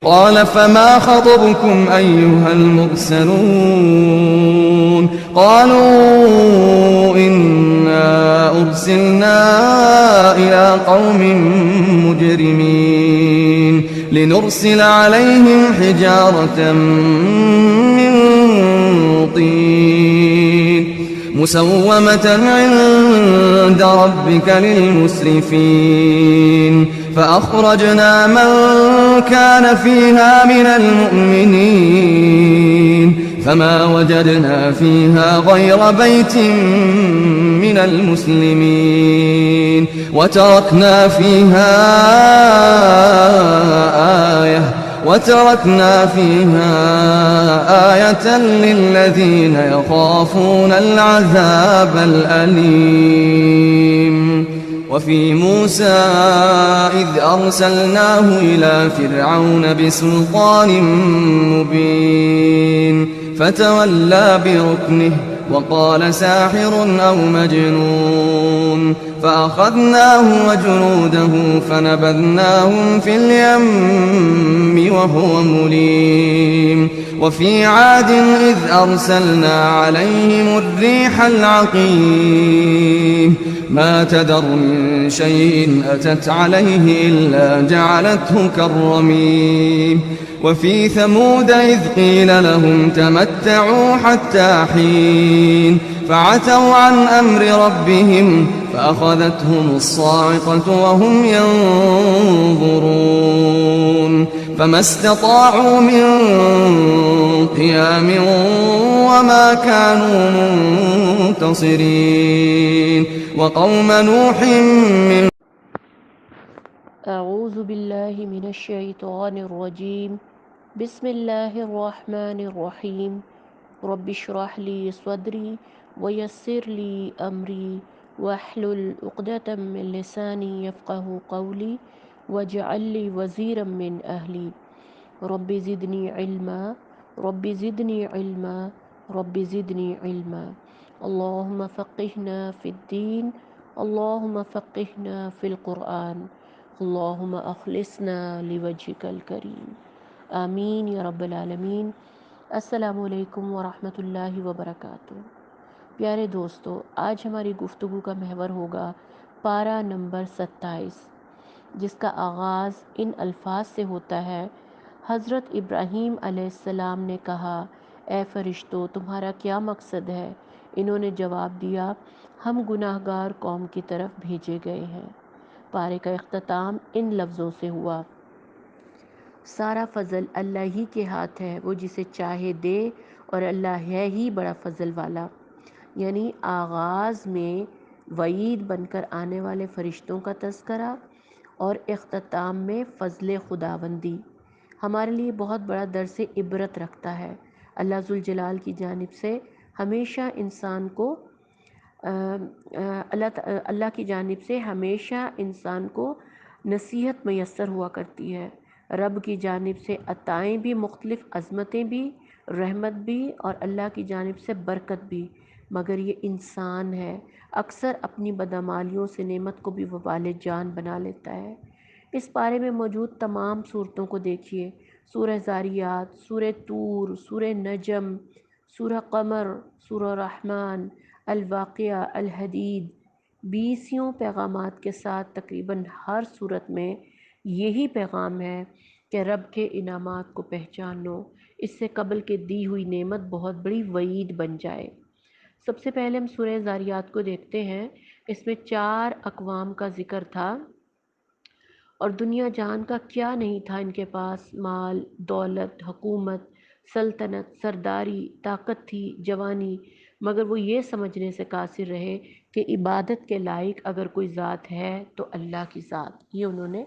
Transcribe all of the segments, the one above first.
قال فما خطبكم أيها المرسلون قالوا إنا أرسلنا إلى قوم مجرمين لنرسل عليهم حجارة من طين مسومة عند ربك للمسرفين فأخرجنا من كان فيها من المؤمنين فما وجدنا فيها غير بيت من المسلمين وتركنا فيها آية للذين يخافون العذاب الأليم وفي موسى إذ أرسلناه إلى فرعون بسلطان مبين فتولى بركنه وقال ساحر أو مجنون فأخذناه وجنوده فنبذناهم في اليم وهو مليم وفي عاد إذ أرسلنا عليهم الريح العقيم ما تذر من شيء أتت عليه إلا جعلته كالرميم وفي ثمود إذ قيل لهم تمتعوا حتى حين فعتوا عن أمر ربهم فأخذتهم الصاعقة وهم ينظرون فما استطاعوا من قيام وما كانوا منتصرين وقوم نوح من أعوذ بالله من الشيطان الرجيم بسم الله الرحمن الرحيم رب اشرح لي صدري ويسر لي أمري واحلل عقدة من لساني يفقه قولي واجعل لي وزيرا من أهلي رب زدني علما رب زدني علما رب زدني علما اللهم فقهنا في الدين اللهم فقهنا في القرآن اللهم اخلصنا لوجهك الکریم آمین یا رب العالمین۔ السلام علیکم ورحمۃ اللہ وبرکاتہ۔ پیارے دوستو، آج ہماری گفتگو کا محور ہوگا پارہ نمبر 27، جس کا آغاز ان الفاظ سے ہوتا ہے: حضرت ابراہیم علیہ السلام نے کہا، اے فرشتوں، تمہارا کیا مقصد ہے؟ انہوں نے جواب دیا، ہم گناہ گار قوم کی طرف بھیجے گئے ہیں۔ پارے کا اختتام ان لفظوں سے ہوا: سارا فضل اللہ ہی کے ہاتھ ہے، وہ جسے چاہے دے، اور اللہ ہے ہی بڑا فضل والا۔ یعنی آغاز میں وعید بن کر آنے والے فرشتوں کا تذکرہ اور اختتام میں فضل خداوندی ہمارے لیے بہت بڑا درس عبرت رکھتا ہے۔ اللہ ذوالجلال کی جانب سے ہمیشہ انسان کو اللہ کی جانب سے ہمیشہ انسان کو نصیحت میسر ہوا کرتی ہے۔ رب کی جانب سے عطائیں بھی مختلف، عظمتیں بھی، رحمت بھی، اور اللہ کی جانب سے برکت بھی، مگر یہ انسان ہے اکثر اپنی بدعمالیوں سے نعمت کو بھی وبال جان بنا لیتا ہے۔ اس پارے میں موجود تمام صورتوں کو دیکھیے: سورہ ذاریات، سورہ طور، سورہ نجم، سورہ قمر، سورہ رحمان، الواقعہ، الحدید، 20 پیغامات کے ساتھ تقریباً ہر صورت میں یہی پیغام ہے کہ رب کے انعامات کو پہچانو، اس سے قبل کہ دی ہوئی نعمت بہت بڑی وعید بن جائے۔ سب سے پہلے ہم سورہ ذاریات کو دیکھتے ہیں۔ اس میں 4 اقوام کا ذکر تھا، اور دنیا جہان کا کیا نہیں تھا ان کے پاس، مال، دولت، حکومت، سلطنت، سرداری، طاقت تھی، جوانی، مگر وہ یہ سمجھنے سے قاصر رہے کہ عبادت کے لائق اگر کوئی ذات ہے تو اللہ کی ذات، یہ انہوں نے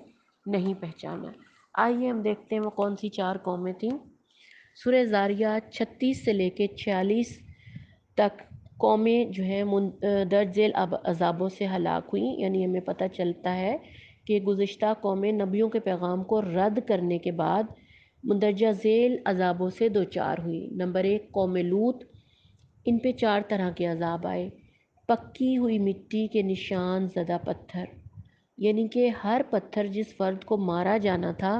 نہیں پہچانا۔ آئیے ہم دیکھتے ہیں وہ کون سی 4 قومیں تھیں۔ سورہ ذاریات 36 سے لے کے 46 تک قومیں جو ہیں درج ذیل عذابوں سے ہلاک ہوئیں۔ یعنی ہمیں پتہ چلتا ہے کہ گزشتہ قومیں نبیوں کے پیغام کو رد کرنے کے بعد مندرجہ ذیل عذابوں سے دوچار ہوئی۔ نمبر 1 قوم لوط، ان پہ 4 طرح کے عذاب آئے۔ پکی ہوئی مٹی کے نشان زدہ پتھر، یعنی کہ ہر پتھر جس فرد کو مارا جانا تھا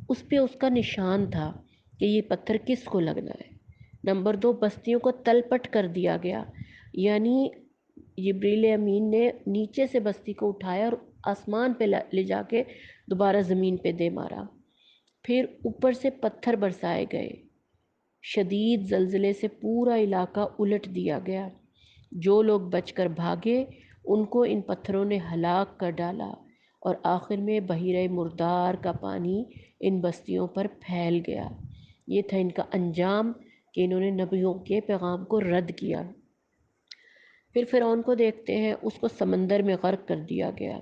اس پہ اس کا نشان تھا کہ یہ پتھر کس کو لگنا ہے۔ نمبر 2، بستیوں کو تلپٹ کر دیا گیا، یعنی جبریل امین نے نیچے سے بستی کو اٹھایا اور آسمان پہ لے جا کے دوبارہ زمین پہ دے مارا۔ پھر اوپر سے پتھر برسائے گئے، شدید زلزلے سے پورا علاقہ الٹ دیا گیا۔ جو لوگ بچ کر بھاگے ان کو ان پتھروں نے ہلاک کر ڈالا، اور آخر میں بحیرہ مردار کا پانی ان بستیوں پر پھیل گیا۔ یہ تھا ان کا انجام کہ انہوں نے نبیوں کے پیغام کو رد کیا۔ پھر فرعون کو دیکھتے ہیں، اس کو سمندر میں غرق کر دیا گیا۔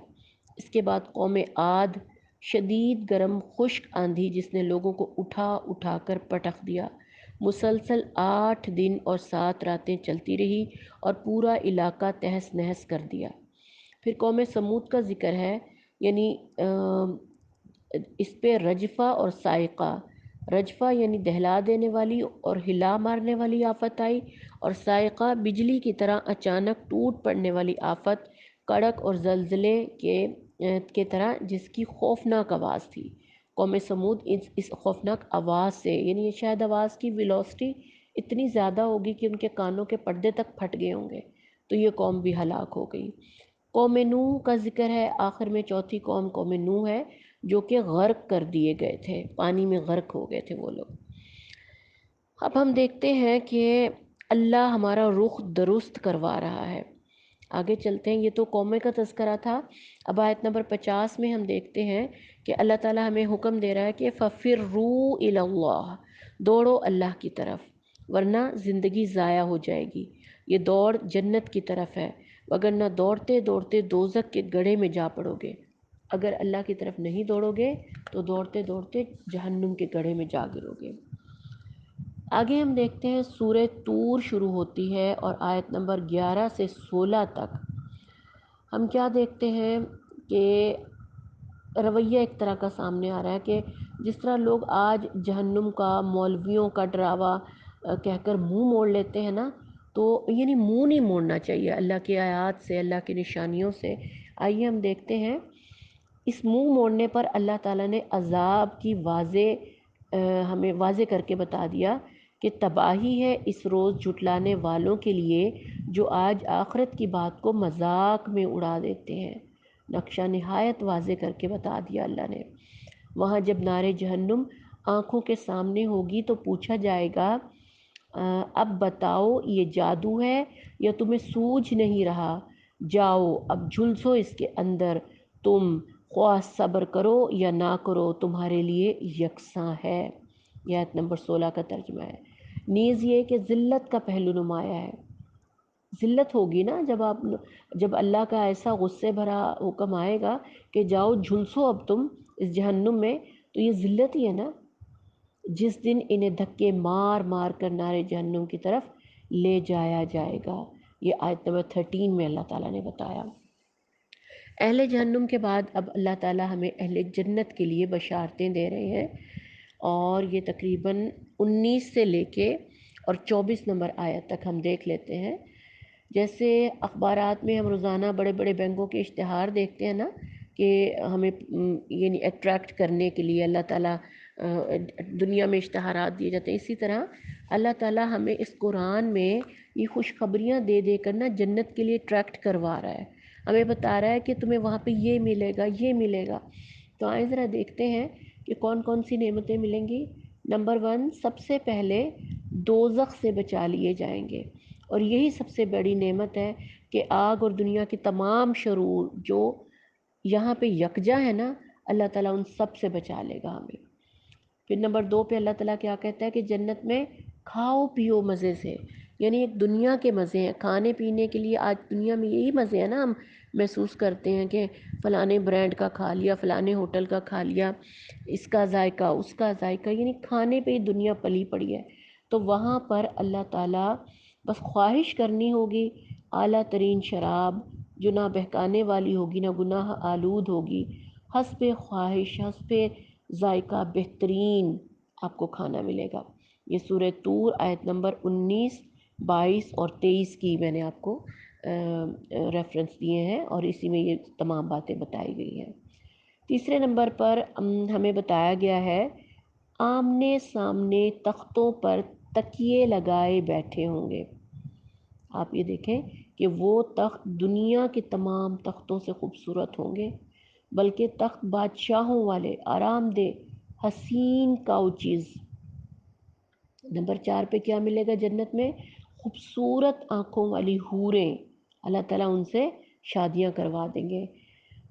اس کے بعد قوم عاد، شدید گرم خشک آندھی جس نے لوگوں کو اٹھا اٹھا کر پٹخ دیا، مسلسل 8 دن اور 7 راتیں چلتی رہی اور پورا علاقہ تہس نہس کر دیا۔ پھر قوم سمود کا ذکر ہے، یعنی اس پہ رجفہ اور صاعقہ، رجفہ یعنی دہلا دینے والی اور ہلا مارنے والی آفت آئی، اور صاعقہ بجلی کی طرح اچانک ٹوٹ پڑنے والی آفت، کڑک اور زلزلے کے طرح جس کی خوفناک آواز تھی۔ قوم سمود اس خوفناک آواز سے، یعنی شاید آواز کی ویلوسٹی اتنی زیادہ ہوگی کہ ان کے کانوں کے پردے تک پھٹ گئے ہوں گے، تو یہ قوم بھی ہلاک ہو گئی۔ قوم نوح کا ذکر ہے، آخر میں چوتھی قوم نوح ہے، جو کہ غرق کر دیے گئے تھے، پانی میں غرق ہو گئے تھے وہ لوگ۔ اب ہم دیکھتے ہیں کہ اللہ ہمارا رخ درست کروا رہا ہے۔ آگے چلتے ہیں، یہ تو قومیں کا تذکرہ تھا۔ اب آیت نمبر 50 میں ہم دیکھتے ہیں کہ اللہ تعالیٰ ہمیں حکم دے رہا ہے کہ فَفِرُّوا إِلَى اللَّهِ، دوڑو اللہ کی طرف، ورنہ زندگی ضائع ہو جائے گی۔ یہ دوڑ جنت کی طرف ہے، وگرنہ دوڑتے دوڑتے دوزخ کے گڑھے میں جا پڑو گے۔ اگر اللہ کی طرف نہیں دوڑو گے تو دوڑتے دوڑتے جہنم کے گڑھے میں جا گرو گے۔ آگے ہم دیکھتے ہیں سورہ طور شروع ہوتی ہے اور آیت نمبر 11 سے 16 تک ہم کیا دیکھتے ہیں کہ رویہ ایک طرح کا سامنے آ رہا ہے کہ جس طرح لوگ آج جہنم کا، مولویوں کا ڈراوا کہہ کر منہ موڑ لیتے ہیں نا، تو یعنی منہ نہیں موڑنا چاہیے اللہ کی آیات سے، اللہ کی نشانیوں سے۔ آئیے ہم دیکھتے ہیں، اس منہ موڑنے پر اللہ تعالیٰ نے عذاب کی ہمیں واضح کر کے بتا دیا کہ تباہی ہے اس روز جھٹلانے والوں کے لیے جو آج آخرت کی بات کو مذاق میں اڑا دیتے ہیں۔ نقشہ نہایت واضح کر کے بتا دیا اللہ نے۔ وہاں جب نار جہنم آنکھوں کے سامنے ہوگی تو پوچھا جائے گا اب بتاؤ یہ جادو ہے یا تمہیں سوجھ نہیں رہا، جاؤ اب جھلسو اس کے اندر، تم خواہ صبر کرو یا نہ کرو تمہارے لیے یکساں ہے۔ یہ آیت نمبر 16 کا ترجمہ ہے۔ نیز یہ کہ ذلت کا پہلو نمایاں ہے، ذلت ہوگی نا جب اللہ کا ایسا غصے بھرا حکم آئے گا کہ جاؤ جھلسو اب تم اس جہنم میں، تو یہ ذلت ہی ہے نا، جس دن انہیں دھکے مار مار کر نارے جہنم کی طرف لے جایا جائے گا۔ یہ آیت نمبر 13 میں اللہ تعالیٰ نے بتایا۔ اہل جہنم کے بعد اب اللہ تعالیٰ ہمیں اہل جنت کے لیے بشارتیں دے رہے ہیں، اور یہ تقریباً 19 سے لے کے اور 24 نمبر آیت تک ہم دیکھ لیتے ہیں۔ جیسے اخبارات میں ہم روزانہ بڑے بڑے بینکوں کے اشتہار دیکھتے ہیں نا، کہ ہمیں یعنی اٹریکٹ کرنے کے لیے اللہ تعالیٰ دنیا میں اشتہارات دیے جاتے ہیں، اسی طرح اللہ تعالیٰ ہمیں اس قرآن میں یہ خوشخبریاں دے دے کر نا جنت کے لیے اٹریکٹ کروا رہا ہے، ہمیں بتا رہا ہے کہ تمہیں وہاں پہ یہ ملے گا، یہ ملے گا۔ تو آئیں ذرا دیکھتے ہیں کہ کون کون سی نعمتیں ملیں گی۔ نمبر 1، سب سے پہلے دوزخ سے بچا لیے جائیں گے، اور یہی سب سے بڑی نعمت ہے کہ آگ اور دنیا کے تمام شرور جو یہاں پہ یکجا ہے نا، اللہ تعالیٰ ان سب سے بچا لے گا ہمیں۔ پھر نمبر 2 پہ اللہ تعالیٰ کیا کہتا ہے کہ جنت میں کھاؤ پیو مزے سے، یعنی ایک دنیا کے مزے ہیں کھانے پینے کے لیے۔ آج دنیا میں یہی مزے ہیں نا، ہم محسوس کرتے ہیں کہ فلانے برانڈ کا کھا لیا، فلانے ہوٹل کا کھا لیا، اس کا ذائقہ اس کا ذائقہ، یعنی کھانے پہ ہی دنیا پلی پڑی ہے۔ تو وہاں پر اللہ تعالیٰ بس خواہش کرنی ہوگی، اعلیٰ ترین شراب جو نہ بہکانے والی ہوگی نہ گناہ آلود ہوگی، حسب خواہش حسب ذائقہ بہترین آپ کو کھانا ملے گا۔ یہ سورہ طور آیت نمبر 19، 22 اور 23 کی میں نے آپ کو ریفرنس دیے ہیں، اور اسی میں یہ تمام باتیں بتائی گئی ہیں۔ تیسرے نمبر پر ہمیں بتایا گیا ہے آمنے سامنے تختوں پر تکیے لگائے بیٹھے ہوں گے۔ آپ یہ دیکھیں کہ وہ تخت دنیا کے تمام تختوں سے خوبصورت ہوں گے، بلکہ تخت بادشاہوں والے، آرام دہ، حسین کاؤچیز۔ نمبر 4 پہ کیا ملے گا جنت میں؟ خوبصورت آنکھوں والی حوریں، اللہ تعالیٰ ان سے شادیاں کروا دیں گے۔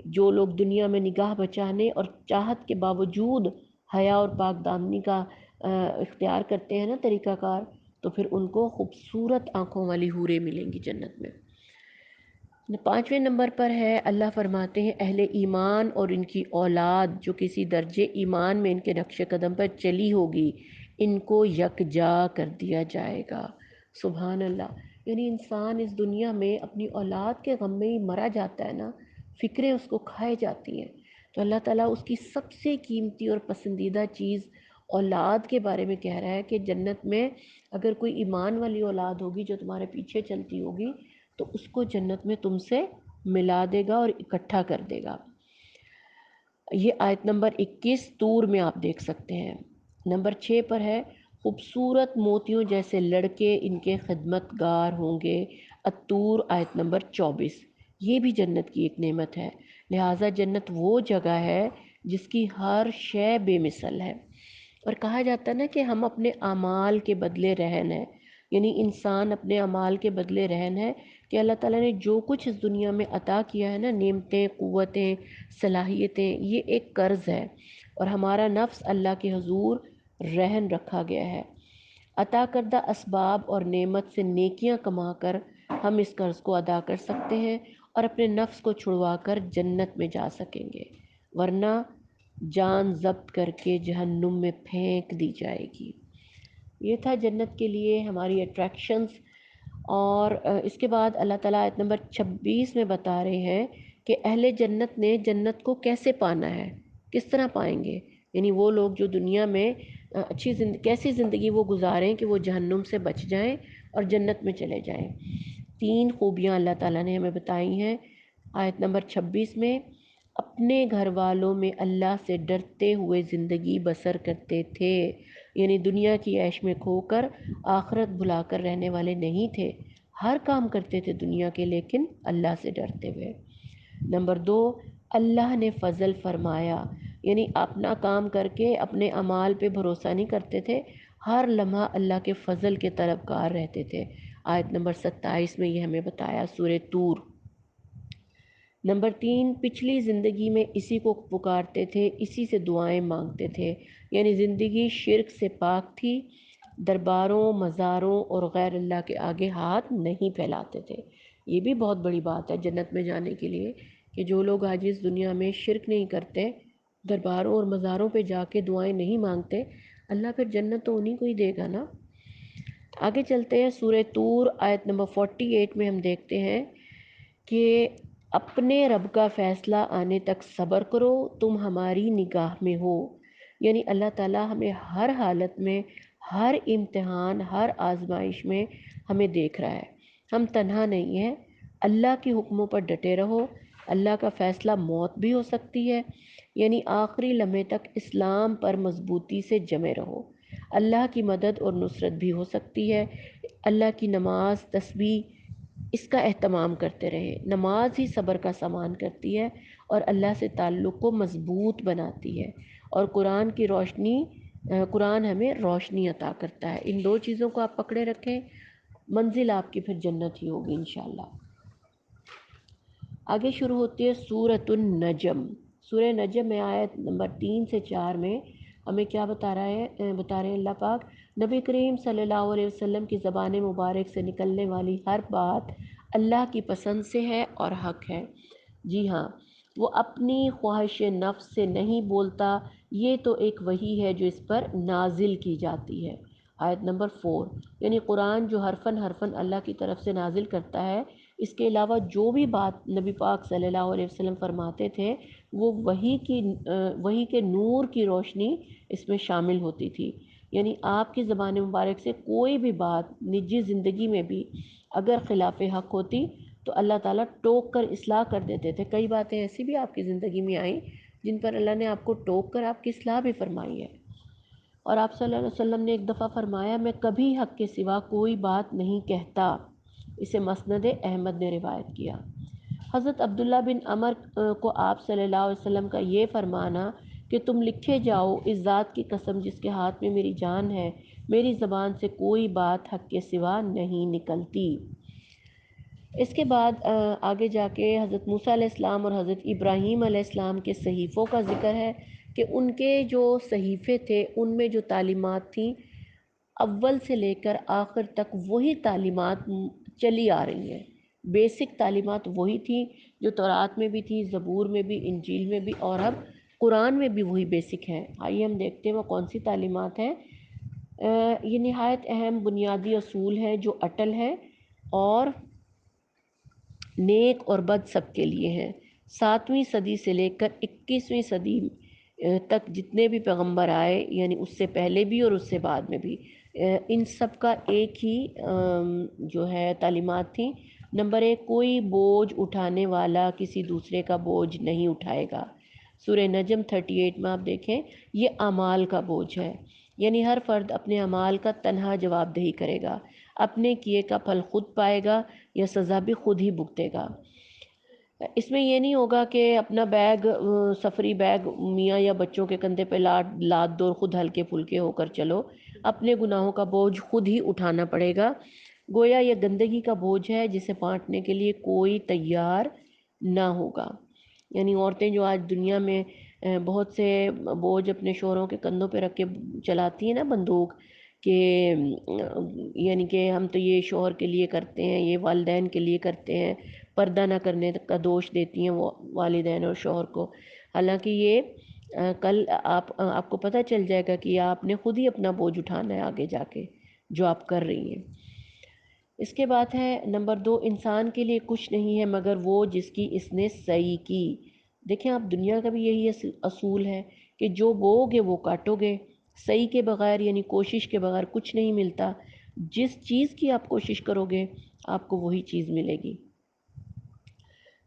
جو لوگ دنیا میں نگاہ بچانے اور چاہت کے باوجود حیا اور پاک دامنی کا اختیار کرتے ہیں نا طریقہ کار، تو پھر ان کو خوبصورت آنکھوں والی حوریں ملیں گی جنت میں۔ 5ویں نمبر پر ہے، اللہ فرماتے ہیں اہل ایمان اور ان کی اولاد جو کسی درجے ایمان میں ان کے نقش قدم پر چلی ہوگی، ان کو یکجا کر دیا جائے گا۔ سبحان اللہ! یعنی انسان اس دنیا میں اپنی اولاد کے غم میں ہی مرا جاتا ہے نا، فکریں اس کو کھائے جاتی ہیں، تو اللہ تعالیٰ اس کی سب سے قیمتی اور پسندیدہ چیز اولاد کے بارے میں کہہ رہا ہے کہ جنت میں اگر کوئی ایمان والی اولاد ہوگی جو تمہارے پیچھے چلتی ہوگی تو اس کو جنت میں تم سے ملا دے گا اور اکٹھا کر دے گا۔ یہ آیت نمبر 21 طور میں آپ دیکھ سکتے ہیں۔ نمبر 6 پر ہے، خوبصورت موتیوں جیسے لڑکے ان کے خدمت گار ہوں گے، الطور آیت نمبر 24۔ یہ بھی جنت کی ایک نعمت ہے، لہٰذا جنت وہ جگہ ہے جس کی ہر شے بے مثل ہے۔ اور کہا جاتا ہے نا کہ ہم اپنے اعمال کے بدلے رہن ہیں، یعنی انسان اپنے اعمال کے بدلے رہن ہے، کہ اللہ تعالیٰ نے جو کچھ اس دنیا میں عطا کیا ہے نا، نعمتیں، قوتیں، صلاحیتیں، یہ ایک قرض ہے اور ہمارا نفس اللہ کے حضور رہن رکھا گیا ہے۔ عطا کردہ اسباب اور نعمت سے نیکیاں کما کر ہم اس قرض کو ادا کر سکتے ہیں اور اپنے نفس کو چھڑوا کر جنت میں جا سکیں گے، ورنہ جان ضبط کر کے جہنم میں پھینک دی جائے گی۔ یہ تھا جنت کے لیے ہماری اٹریکشنز۔ اور اس کے بعد اللہ تعالیٰ آیت نمبر 26 میں بتا رہے ہیں کہ اہل جنت نے جنت کو کیسے پانا ہے، کس طرح پائیں گے۔ یعنی وہ لوگ جو دنیا میں کیسی زندگی وہ گزاریں کہ وہ جہنم سے بچ جائیں اور جنت میں چلے جائیں۔ 3 خوبیاں اللہ تعالیٰ نے ہمیں بتائی ہیں آیت نمبر 26 میں۔ اپنے گھر والوں میں اللہ سے ڈرتے ہوئے زندگی بسر کرتے تھے، یعنی دنیا کی عیش میں کھو کر آخرت بھلا کر رہنے والے نہیں تھے، ہر کام کرتے تھے دنیا کے لیکن اللہ سے ڈرتے ہوئے۔ نمبر 2، اللہ نے فضل فرمایا، یعنی اپنا کام کر کے اپنے اعمال پہ بھروسہ نہیں کرتے تھے، ہر لمحہ اللہ کے فضل کے طلبگار رہتے تھے۔ آیت نمبر 27 میں یہ ہمیں بتایا، سورہ طور۔ نمبر 3، پچھلی زندگی میں اسی کو پکارتے تھے، اسی سے دعائیں مانگتے تھے، یعنی زندگی شرک سے پاک تھی، درباروں، مزاروں اور غیر اللہ کے آگے ہاتھ نہیں پھیلاتے تھے۔ یہ بھی بہت بڑی بات ہے جنت میں جانے کے لیے کہ جو لوگ آج اس دنیا میں شرک نہیں کرتے، درباروں اور مزاروں پہ جا کے دعائیں نہیں مانگتے، اللہ پھر جنت تو انہیں کو ہی دے گا نا۔ آگے چلتے ہیں، سورہ طور آیت نمبر 48 میں ہم دیکھتے ہیں کہ اپنے رب کا فیصلہ آنے تک صبر کرو، تم ہماری نگاہ میں ہو، یعنی اللہ تعالیٰ ہمیں ہر حالت میں، ہر امتحان، ہر آزمائش میں ہمیں دیکھ رہا ہے، ہم تنہا نہیں ہیں۔ اللہ کے حکموں پر ڈٹے رہو، اللہ کا فیصلہ موت بھی ہو سکتی ہے، یعنی آخری لمحے تک اسلام پر مضبوطی سے جمے رہو، اللہ کی مدد اور نصرت بھی ہو سکتی ہے۔ اللہ کی نماز، تسبیح، اس کا اہتمام کرتے رہے، نماز ہی صبر کا سامان کرتی ہے اور اللہ سے تعلق کو مضبوط بناتی ہے، اور قرآن ہمیں روشنی عطا کرتا ہے۔ ان 2 چیزوں کو آپ پکڑے رکھیں، منزل آپ کی پھر جنت ہی ہوگی انشاءاللہ۔ آگے شروع ہوتی ہے سورۃ النجم۔ سورہ نجم میں آیت نمبر 3 سے 4 میں ہمیں کیا بتا رہے ہیں اللہ پاک، نبی کریم صلی اللہ علیہ وسلم کی زبان مبارک سے نکلنے والی ہر بات اللہ کی پسند سے ہے اور حق ہے۔ جی ہاں، وہ اپنی خواہش نفس سے نہیں بولتا، یہ تو ایک وحی ہے جو اس پر نازل کی جاتی ہے۔ آیت نمبر 4، یعنی قرآن جو حرفاً اللہ کی طرف سے نازل کرتا ہے، اس کے علاوہ جو بھی بات نبی پاک صلی اللہ علیہ وسلم فرماتے تھے وہ وحی کے نور کی روشنی اس میں شامل ہوتی تھی، یعنی آپ کی زبان مبارک سے کوئی بھی بات نجی زندگی میں بھی اگر خلاف حق ہوتی تو اللہ تعالیٰ ٹوک کر اصلاح کر دیتے تھے۔ کئی باتیں ایسی بھی آپ کی زندگی میں آئیں جن پر اللہ نے آپ کو ٹوک کر آپ کی اصلاح بھی فرمائی ہے۔ اور آپ صلی اللہ علیہ وسلم نے ایک دفعہ فرمایا میں کبھی حق کے سوا کوئی بات نہیں کہتا، اسے مسند احمد نے روایت کیا۔ حضرت عبداللہ بن عمر کو آپ صلی اللہ علیہ وسلم کا یہ فرمانا کہ تم لکھے جاؤ، اس ذات کی قسم جس کے ہاتھ میں میری جان ہے، میری زبان سے کوئی بات حق کے سوا نہیں نکلتی۔ اس کے بعد آگے جا کے حضرت موسیٰ علیہ السلام اور حضرت ابراہیم علیہ السلام کے صحیفوں کا ذکر ہے کہ ان کے جو صحیفے تھے ان میں جو تعلیمات تھیں اول سے لے کر آخر تک وہی تعلیمات چلی آ رہی ہیں، بیسک تعلیمات وہی تھیں جو تورات میں بھی تھی، زبور میں بھی، انجیل میں بھی، اور اب قرآن میں بھی وہی بیسک ہیں۔ آئیے ہم دیکھتے ہیں وہ کون سی تعلیمات ہیں۔ یہ نہایت اہم بنیادی اصول ہیں جو اٹل ہیں اور نیک اور بد سب کے لیے ہیں۔ 7ویں صدی سے لے کر 21ویں صدی تک جتنے بھی پیغمبر آئے، یعنی اس سے پہلے بھی اور اس سے بعد میں بھی، ان سب کا ایک ہی جو ہے تعلیمات تھیں۔ نمبر 1، کوئی بوجھ اٹھانے والا کسی دوسرے کا بوجھ نہیں اٹھائے گا۔ سورہ نجم 38 میں آپ دیکھیں، یہ اعمال کا بوجھ ہے، یعنی ہر فرد اپنے اعمال کا تنہا جواب دہی کرے گا، اپنے کیے کا پھل خود پائے گا یا سزا بھی خود ہی بھگتے گا۔ اس میں یہ نہیں ہوگا کہ اپنا بیگ، سفری بیگ میاں یا بچوں کے کندھے پہ لاد دو اور خود ہلکے پھلکے ہو کر چلو، اپنے گناہوں کا بوجھ خود ہی اٹھانا پڑے گا۔ گویا یہ گندگی کا بوجھ ہے جسے بانٹنے کے لیے کوئی تیار نہ ہوگا۔ یعنی عورتیں جو آج دنیا میں بہت سے بوجھ اپنے شوہروں کے کندھوں پہ رکھ کے چلاتی ہیں نا بندوق، کہ یعنی کہ ہم تو یہ شوہر کے لیے کرتے ہیں، یہ والدین کے لیے کرتے ہیں، پردہ نہ کرنے کا دوش دیتی ہیں وہ والدین اور شوہر کو، حالانکہ یہ کل آپ کو پتہ چل جائے گا کہ آپ نے خود ہی اپنا بوجھ اٹھانا ہے آگے جا کے جو آپ کر رہی ہیں۔ اس کے بعد ہے نمبر 2، انسان کے لیے کچھ نہیں ہے مگر وہ جس کی اس نے سعی کی۔ دیکھیں آپ، دنیا کا بھی یہی اصول ہے کہ جو بو گے وہ کاٹو گے، سعی کے بغیر یعنی کوشش کے بغیر کچھ نہیں ملتا۔ جس چیز کی آپ کوشش کرو گے آپ کو وہی چیز ملے گی۔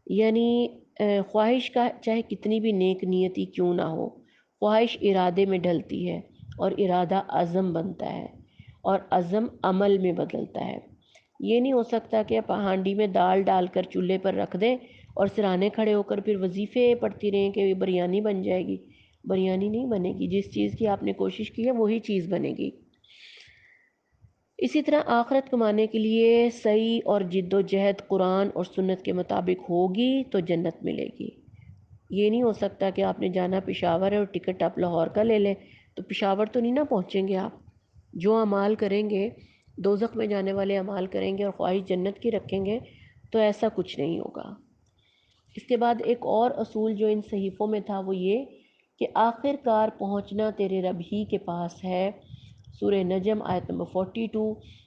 یعنی خواہش کا چاہے کتنی بھی نیک نیتی کیوں نہ ہو، خواہش ارادے میں ڈھلتی ہے اور ارادہ عزم بنتا ہے اور عزم عمل میں بدلتا ہے۔ یہ نہیں ہو سکتا کہ آپ ہانڈی میں دال ڈال کر چولہے پر رکھ دیں اور سرانے کھڑے ہو کر پھر وظیفے پڑھتی رہیں کہ بریانی بن جائے گی۔ بریانی نہیں بنے گی، جس چیز کی آپ نے کوشش کی ہے وہی چیز بنے گی۔ اسی طرح آخرت کمانے کے لیے سعی اور جد و جہد قرآن اور سنت کے مطابق ہوگی تو جنت ملے گی۔ یہ نہیں ہو سکتا کہ آپ نے جانا پشاور ہے اور ٹکٹ آپ لاہور کا لے لیں تو پشاور تو نہیں نہ پہنچیں گے آپ۔ جو اعمال کریں گے، دوزخ میں جانے والے اعمال کریں گے اور خواہش جنت کی رکھیں گے تو ایسا کچھ نہیں ہوگا۔ اس کے بعد ایک اور اصول جو ان صحیفوں میں تھا وہ یہ کہ آخر کار پہنچنا تیرے رب ہی کے پاس ہے۔ سورہ نجم آیت نمبر 42،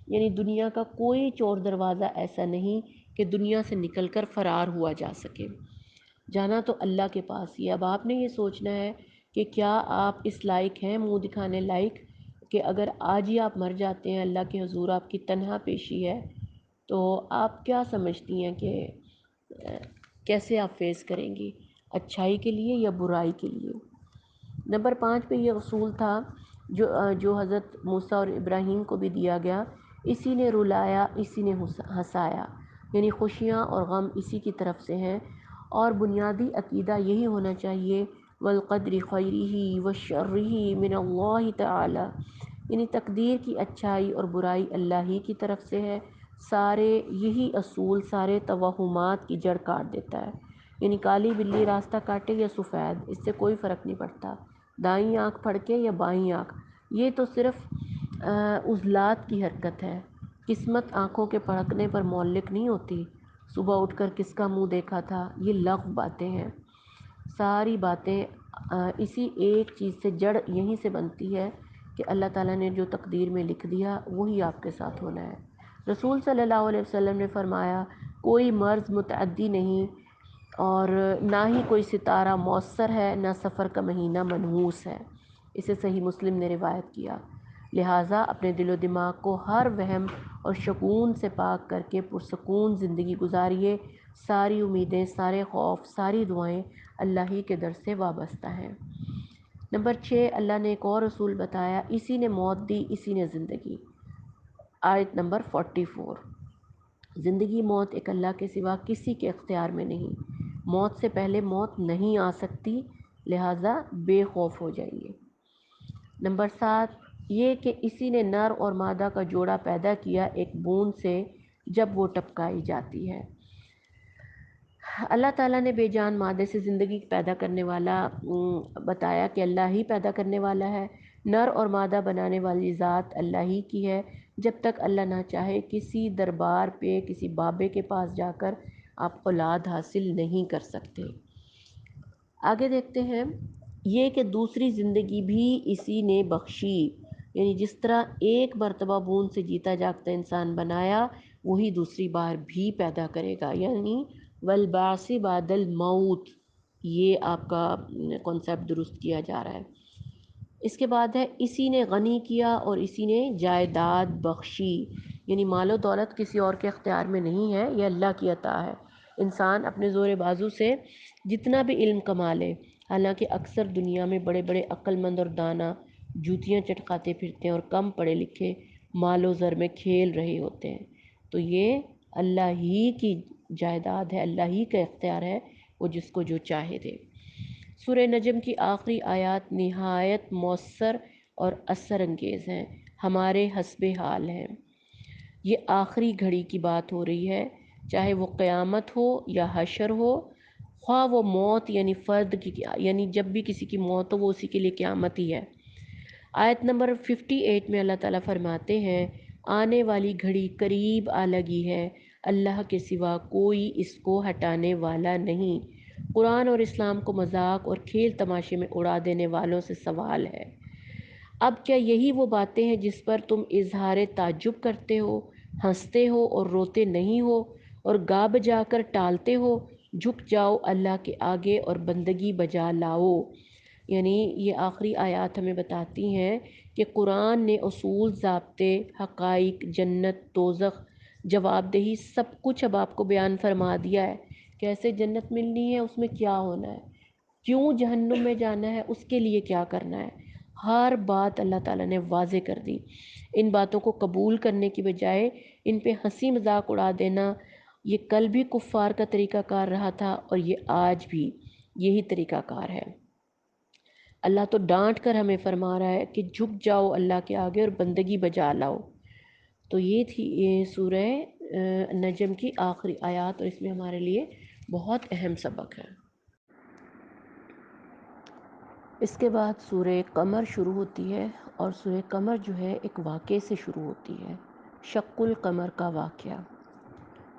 یعنی دنیا کا کوئی چور دروازہ ایسا نہیں کہ دنیا سے نکل کر فرار ہوا جا سکے، جانا تو اللہ کے پاس ہی۔ اب آپ نے یہ سوچنا ہے کہ کیا آپ اس لائق ہیں، منہ دکھانے لائق، کہ اگر آج ہی آپ مر جاتے ہیں، اللہ کے حضور آپ کی تنہا پیشی ہے، تو آپ کیا سمجھتی ہیں کہ کیسے آپ فیس کریں گی، اچھائی کے لیے یا برائی کے لیے؟ نمبر 5 پہ یہ اصول تھا جو حضرت موسیٰ اور ابراہیم کو بھی دیا گیا، اسی نے رلایا اسی نے ہنسایا، یعنی خوشیاں اور غم اسی کی طرف سے ہیں، اور بنیادی عقیدہ یہی ہونا چاہیے، والقدر خیرہ وشرہ من اللہ تعالی، یعنی تقدیر کی اچھائی اور برائی اللہ ہی کی طرف سے ہے۔ سارے یہی اصول سارے توہمات کی جڑ کاٹ دیتا ہے، یعنی کالی بلی راستہ کاٹے یا سفید، اس سے کوئی فرق نہیں پڑتا، دائیں آنکھ پھڑکے یا بائیں آنکھ، یہ تو صرف عضلات کی حرکت ہے۔ قسمت آنکھوں کے پھڑکنے پر معلق نہیں ہوتی، صبح اٹھ کر کس کا منہ دیکھا تھا، یہ لغو باتیں ہیں۔ ساری باتیں اسی ایک چیز سے جڑ یہیں سے بنتی ہے کہ اللہ تعالیٰ نے جو تقدیر میں لکھ دیا وہی آپ کے ساتھ ہونا ہے۔ رسول صلی اللہ علیہ وسلم نے فرمایا، کوئی مرض متعدی نہیں اور نہ ہی کوئی ستارہ مؤثر ہے، نہ سفر کا مہینہ منحوس ہے، اسے صحیح مسلم نے روایت کیا۔ لہٰذا اپنے دل و دماغ کو ہر وہم اور شکون سے پاک کر کے پرسکون زندگی گزاریے۔ ساری امیدیں، سارے خوف، ساری دعائیں اللہ ہی کے در سے وابستہ ہیں۔ نمبر 6 اللہ نے ایک اور اصول بتایا، اسی نے موت دی اسی نے زندگی۔ آیت نمبر 44، زندگی موت ایک اللہ کے سوا کسی کے اختیار میں نہیں، موت سے پہلے موت نہیں آ سکتی، لہٰذا بے خوف ہو جائیے۔ نمبر 7 یہ کہ اسی نے نر اور مادہ کا جوڑا پیدا کیا ایک بوند سے جب وہ ٹپکائی جاتی ہے۔ اللہ تعالیٰ نے بے جان مادے سے زندگی پیدا کرنے والا بتایا کہ اللہ ہی پیدا کرنے والا ہے، نر اور مادہ بنانے والی ذات اللہ ہی کی ہے، جب تک اللہ نہ چاہے کسی دربار پہ کسی بابے کے پاس جا کر آپ اولاد حاصل نہیں کر سکتے۔ آگے دیکھتے ہیں، یہ کہ دوسری زندگی بھی اسی نے بخشی، یعنی جس طرح ایک مرتبہ بوند سے جیتا جاگتا انسان بنایا وہی دوسری بار بھی پیدا کرے گا، یعنی والبعث بعد الموت، یہ آپ کا کنسیپٹ درست کیا جا رہا ہے۔ اس کے بعد ہے اسی نے غنی کیا اور اسی نے جائیداد بخشی، یعنی مال و دولت کسی اور کے اختیار میں نہیں ہے، یہ اللہ کی عطا ہے۔ انسان اپنے زور بازو سے جتنا بھی علم کما لے، حالانکہ اکثر دنیا میں بڑے بڑے عقل مند اور دانا جوتیاں چٹکاتے پھرتے ہیں اور کم پڑھے لکھے مال و زر میں کھیل رہے ہوتے ہیں، تو یہ اللہ ہی کی جائیداد ہے، اللہ ہی کا اختیار ہے، وہ جس کو جو چاہے دے۔ سورہ نجم کی آخری آیات نہایت مؤثر اور اثر انگیز ہیں، ہمارے حسب حال ہیں۔ یہ آخری گھڑی کی بات ہو رہی ہے، چاہے وہ قیامت ہو یا حشر ہو، خواہ وہ موت یعنی فرد کی، یعنی جب بھی کسی کی موت ہو وہ اسی کے لیے قیامت ہی ہے۔ آیت نمبر 58 میں اللہ تعالیٰ فرماتے ہیں، آنے والی گھڑی قریب آ لگی ہے، اللہ کے سوا کوئی اس کو ہٹانے والا نہیں۔ قرآن اور اسلام کو مذاق اور کھیل تماشے میں اڑا دینے والوں سے سوال ہے، اب کیا یہی وہ باتیں ہیں جس پر تم اظہار تعجب کرتے ہو، ہنستے ہو اور روتے نہیں ہو، اور گا بجا کر ٹالتے ہو؟ جھک جاؤ اللہ کے آگے اور بندگی بجا لاؤ۔ یعنی یہ آخری آیات ہمیں بتاتی ہیں کہ قرآن نے اصول، ضابطے، حقائق، جنت، دوزخ، جواب دہی سب کچھ اب آپ کو بیان فرما دیا ہے۔ کیسے جنت ملنی ہے، اس میں کیا ہونا ہے، کیوں جہنم میں جانا ہے، اس کے لیے کیا کرنا ہے، ہر بات اللہ تعالیٰ نے واضح کر دی۔ ان باتوں کو قبول کرنے کی بجائے ان پہ ہنسی مذاق اڑا دینا، یہ کل بھی کفار کا طریقہ کار رہا تھا اور یہ آج بھی یہی طریقہ کار ہے۔ اللہ تو ڈانٹ کر ہمیں فرما رہا ہے کہ جھک جاؤ اللہ کے آگے اور بندگی بجا لاؤ۔ تو یہ تھی یہ سورہ نجم کی آخری آیات، اور اس میں ہمارے لیے بہت اہم سبق ہے۔ اس کے بعد سورہ قمر شروع ہوتی ہے، اور سورہ قمر جو ہے ایک واقعے سے شروع ہوتی ہے، شق القمر کا واقعہ۔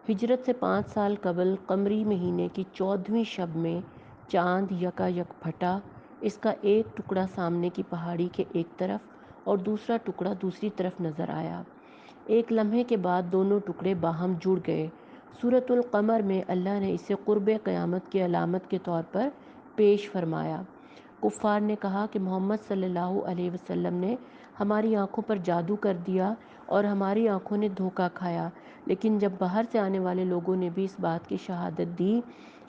ہجرت سے 5 سال قبل قمری مہینے کی 14ویں شب میں چاند یکا یک پھٹا، اس کا ایک ٹکڑا سامنے کی پہاڑی کے ایک طرف اور دوسرا ٹکڑا دوسری طرف نظر آیا۔ ایک لمحے کے بعد دونوں ٹکڑے باہم جڑ گئے۔ سورۃ القمر میں اللہ نے اسے قرب قیامت کی علامت کے طور پر پیش فرمایا۔ کفار نے کہا کہ محمد صلی اللہ علیہ وسلم نے ہماری آنکھوں پر جادو کر دیا اور ہماری آنکھوں نے دھوکہ کھایا، لیکن جب باہر سے آنے والے لوگوں نے بھی اس بات کی شہادت دی،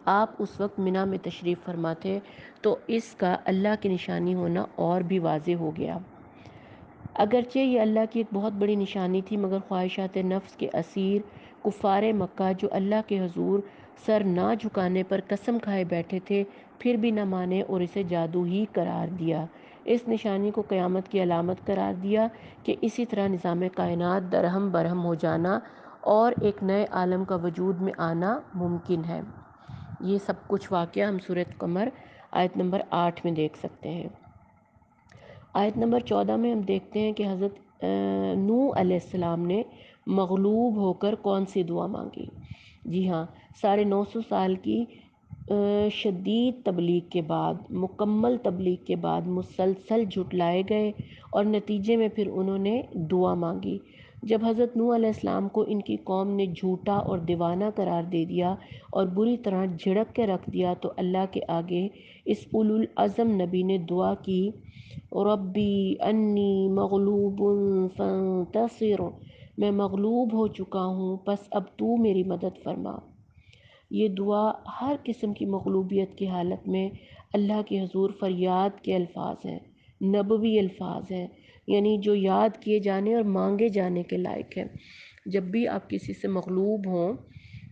آپ اس وقت منی میں تشریف فرما تھے، تو اس کا اللہ کی نشانی ہونا اور بھی واضح ہو گیا۔ اگرچہ یہ اللہ کی ایک بہت بڑی نشانی تھی، مگر خواہشات نفس کے اسیر کفار مکہ جو اللہ کے حضور سر نہ جھکانے پر قسم کھائے بیٹھے تھے، پھر بھی نہ مانے اور اسے جادو ہی قرار دیا۔ اس نشانی کو قیامت کی علامت قرار دیا کہ اسی طرح نظام کائنات درہم برہم ہو جانا اور ایک نئے عالم کا وجود میں آنا ممکن ہے۔ یہ سب کچھ واقعہ ہم سورۃ قمر آیت نمبر 8 میں دیکھ سکتے ہیں۔ آیت نمبر 14 میں ہم دیکھتے ہیں کہ حضرت نوح علیہ السلام نے مغلوب ہو کر کون سی دعا مانگی؟ جی ہاں، 950 سال کی شدید تبلیغ کے بعد، مکمل تبلیغ کے بعد مسلسل جھٹلائے گئے، اور نتیجے میں پھر انہوں نے دعا مانگی۔ جب حضرت نوح علیہ السلام کو ان کی قوم نے جھوٹا اور دیوانہ قرار دے دیا اور بری طرح جھڑک کے رکھ دیا، تو اللہ کے آگے اس اولو العزم نبی نے دعا کی، ربی انی مغلوب فانتصر، میں مغلوب ہو چکا ہوں، پس اب تو میری مدد فرما۔ یہ دعا ہر قسم کی مغلوبیت کی حالت میں اللہ کے حضور فریاد کے الفاظ ہیں، نبوی الفاظ ہیں، یعنی جو یاد کیے جانے اور مانگے جانے کے لائق ہیں۔ جب بھی آپ کسی سے مغلوب ہوں،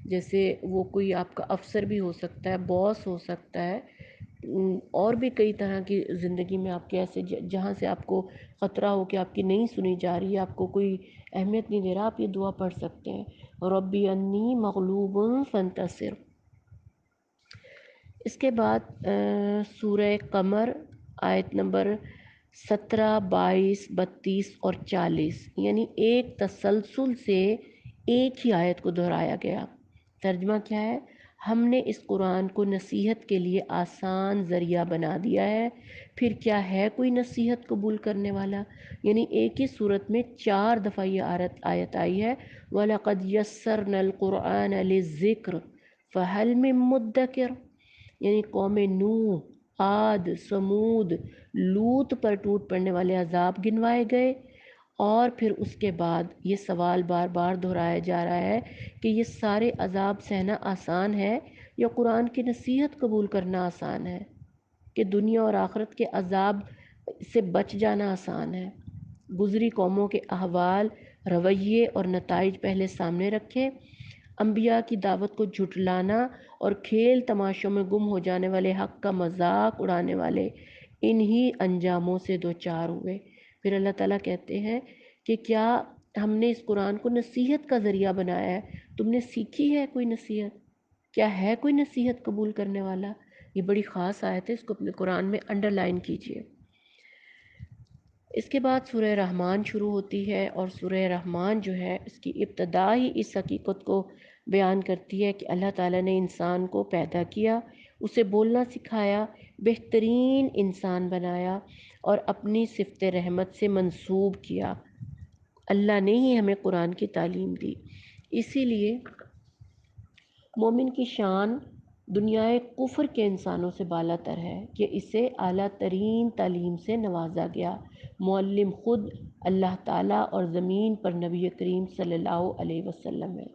جیسے وہ کوئی آپ کا افسر بھی ہو سکتا ہے، باس ہو سکتا ہے، اور بھی کئی طرح کی زندگی میں آپ کے ایسے جہاں سے آپ کو خطرہ ہو کہ آپ کی نہیں سنی جا رہی ہے، آپ کو کوئی اہمیت نہیں دے رہا، آپ یہ دعا پڑھ سکتے ہیں، ربی انی مغلوب فانتصر۔ اس کے بعد سورہ قمر آیت نمبر 17، 22، 32 اور 40، یعنی ایک تسلسل سے ایک ہی آیت کو دہرایا گیا۔ ترجمہ کیا ہے؟ ہم نے اس قرآن کو نصیحت کے لیے آسان ذریعہ بنا دیا ہے، پھر کیا ہے کوئی نصیحت قبول کرنے والا؟ یعنی ایک ہی صورت میں 4 دفعہ یہ آیت آئی ہے، وَلَقَدْ يَسَّرْنَا الْقُرْآنَ لِلذِّكْرِ فَهَلْ مِن مُدَّكِرٍ، یعنی قوم نوح، عاد، سمود، لوط پر ٹوٹ پڑنے والے عذاب گنوائے گئے، اور پھر اس کے بعد یہ سوال بار بار دہرایا جا رہا ہے کہ یہ سارے عذاب سہنا آسان ہے یا قرآن کی نصیحت قبول کرنا آسان ہے، کہ دنیا اور آخرت کے عذاب سے بچ جانا آسان ہے۔ گزری قوموں کے احوال، رویے اور نتائج پہلے سامنے رکھیں، انبیاء کی دعوت کو جھٹلانا اور کھیل تماشوں میں گم ہو جانے والے حق کا مذاق اڑانے والے انہی انجاموں سے دوچار ہوئے۔ پھر اللہ تعالیٰ کہتے ہیں کہ کیا ہم نے اس قرآن کو نصیحت کا ذریعہ بنایا ہے؟ تم نے سیکھی ہے کوئی نصیحت؟ کیا ہے کوئی نصیحت قبول کرنے والا؟ یہ بڑی خاص آیت ہے، اس کو اپنے قرآن میں انڈرلائن کیجئے۔ اس کے بعد سورہ رحمان شروع ہوتی ہے، اور سورہ رحمان جو ہے اس کی ابتدا ہی اس حقیقت کو بیان کرتی ہے کہ اللہ تعالیٰ نے انسان کو پیدا کیا، اسے بولنا سکھایا، بہترین انسان بنایا اور اپنی صفت رحمت سے منسوب کیا۔ اللہ نے ہی ہمیں قرآن کی تعلیم دی، اسی لیے مومن کی شان دنیا کفر کے انسانوں سے بالا تر ہے کہ اسے اعلیٰ ترین تعلیم سے نوازا گیا۔ معلم خود اللہ تعالیٰ اور زمین پر نبی کریم صلی اللہ علیہ وسلم ہے۔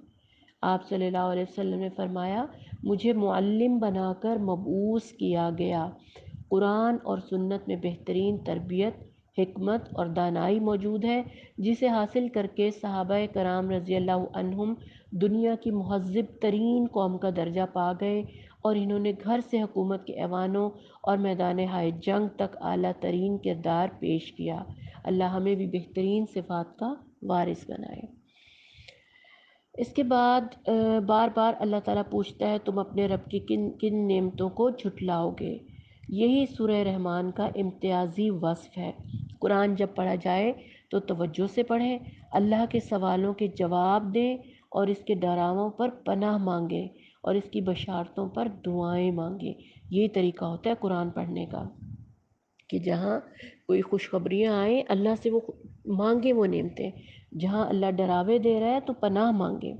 آپ صلی اللہ علیہ وسلم نے فرمایا، مجھے معلم بنا کر مبعوث کیا گیا۔ قرآن اور سنت میں بہترین تربیت، حکمت اور دانائی موجود ہے، جسے حاصل کر کے صحابہ کرام رضی اللہ عنہم دنیا کی مہذب ترین قوم کا درجہ پا گئے، اور انہوں نے گھر سے حکومت کے ایوانوں اور میدان ہائے جنگ تک اعلیٰ ترین کردار پیش کیا۔ اللہ ہمیں بھی بہترین صفات کا وارث بنائے۔ اس کے بعد بار بار اللہ تعالیٰ پوچھتا ہے تم اپنے رب کی کن کن نعمتوں کو جھٹلاؤ گے؟ یہی سورہ رحمان کا امتیازی وصف ہے۔ قرآن جب پڑھا جائے تو توجہ سے پڑھیں، اللہ کے سوالوں کے جواب دیں، اور اس کے ڈراووں پر پناہ مانگیں، اور اس کی بشارتوں پر دعائیں مانگیں۔ یہی طریقہ ہوتا ہے قرآن پڑھنے کا، کہ جہاں کوئی خوشخبریاں آئیں اللہ سے وہ مانگیں وہ نعمتیں، جہاں اللہ ڈراوے دے رہا ہے تو پناہ مانگیں۔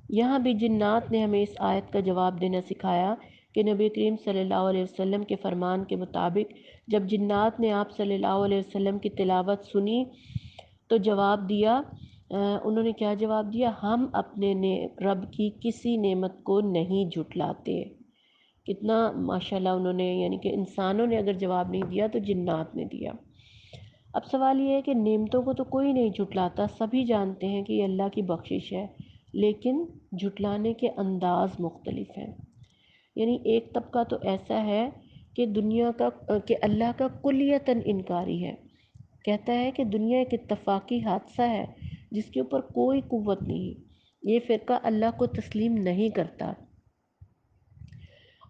یہاں بھی جنات نے ہمیں اس آیت کا جواب دینا سکھایا کہ نبی کریم صلی اللہ علیہ وسلم کے فرمان کے مطابق جب جنات نے آپ صلی اللہ علیہ وسلم کی تلاوت سنی تو جواب دیا، انہوں نے کیا جواب دیا؟ ہم اپنے رب کی کسی نعمت کو نہیں جھٹلاتے۔ کتنا ماشاءاللہ انہوں نے، یعنی کہ انسانوں نے اگر جواب نہیں دیا تو جنات نے دیا۔ اب سوال یہ ہے کہ نعمتوں کو تو کوئی نہیں جھٹلاتا، سبھی جانتے ہیں کہ یہ اللہ کی بخشش ہے، لیکن جھٹلانے کے انداز مختلف ہیں۔ یعنی ایک طبقہ تو ایسا ہے کہ کہ اللہ کا کلیتاً انکاری ہے، کہتا ہے کہ دنیا ایک اتفاقی حادثہ ہے جس کے اوپر کوئی قوت نہیں، یہ فرقہ اللہ کو تسلیم نہیں کرتا،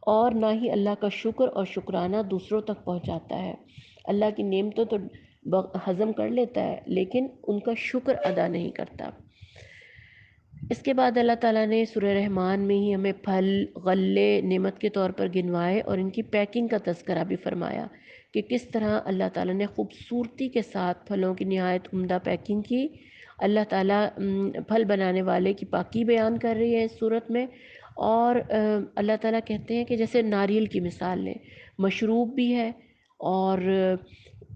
اور نہ ہی اللہ کا شکر اور شکرانہ دوسروں تک پہنچاتا ہے۔ اللہ کی نعمتوں تو ہضم کر لیتا ہے لیکن ان کا شکر ادا نہیں کرتا۔ اس کے بعد اللہ تعالیٰ نے سورہ رحمان میں ہی ہمیں پھل، غلے نعمت کے طور پر گنوائے، اور ان کی پیکنگ کا تذکرہ بھی فرمایا کہ کس طرح اللہ تعالیٰ نے خوبصورتی کے ساتھ پھلوں کی نہایت عمدہ پیکنگ کی۔ اللہ تعالیٰ پھل بنانے والے کی پاکی بیان کر رہی ہے اس صورت میں، اور اللہ تعالیٰ کہتے ہیں کہ جیسے ناریل کی مثال لیں، مشروب بھی ہے اور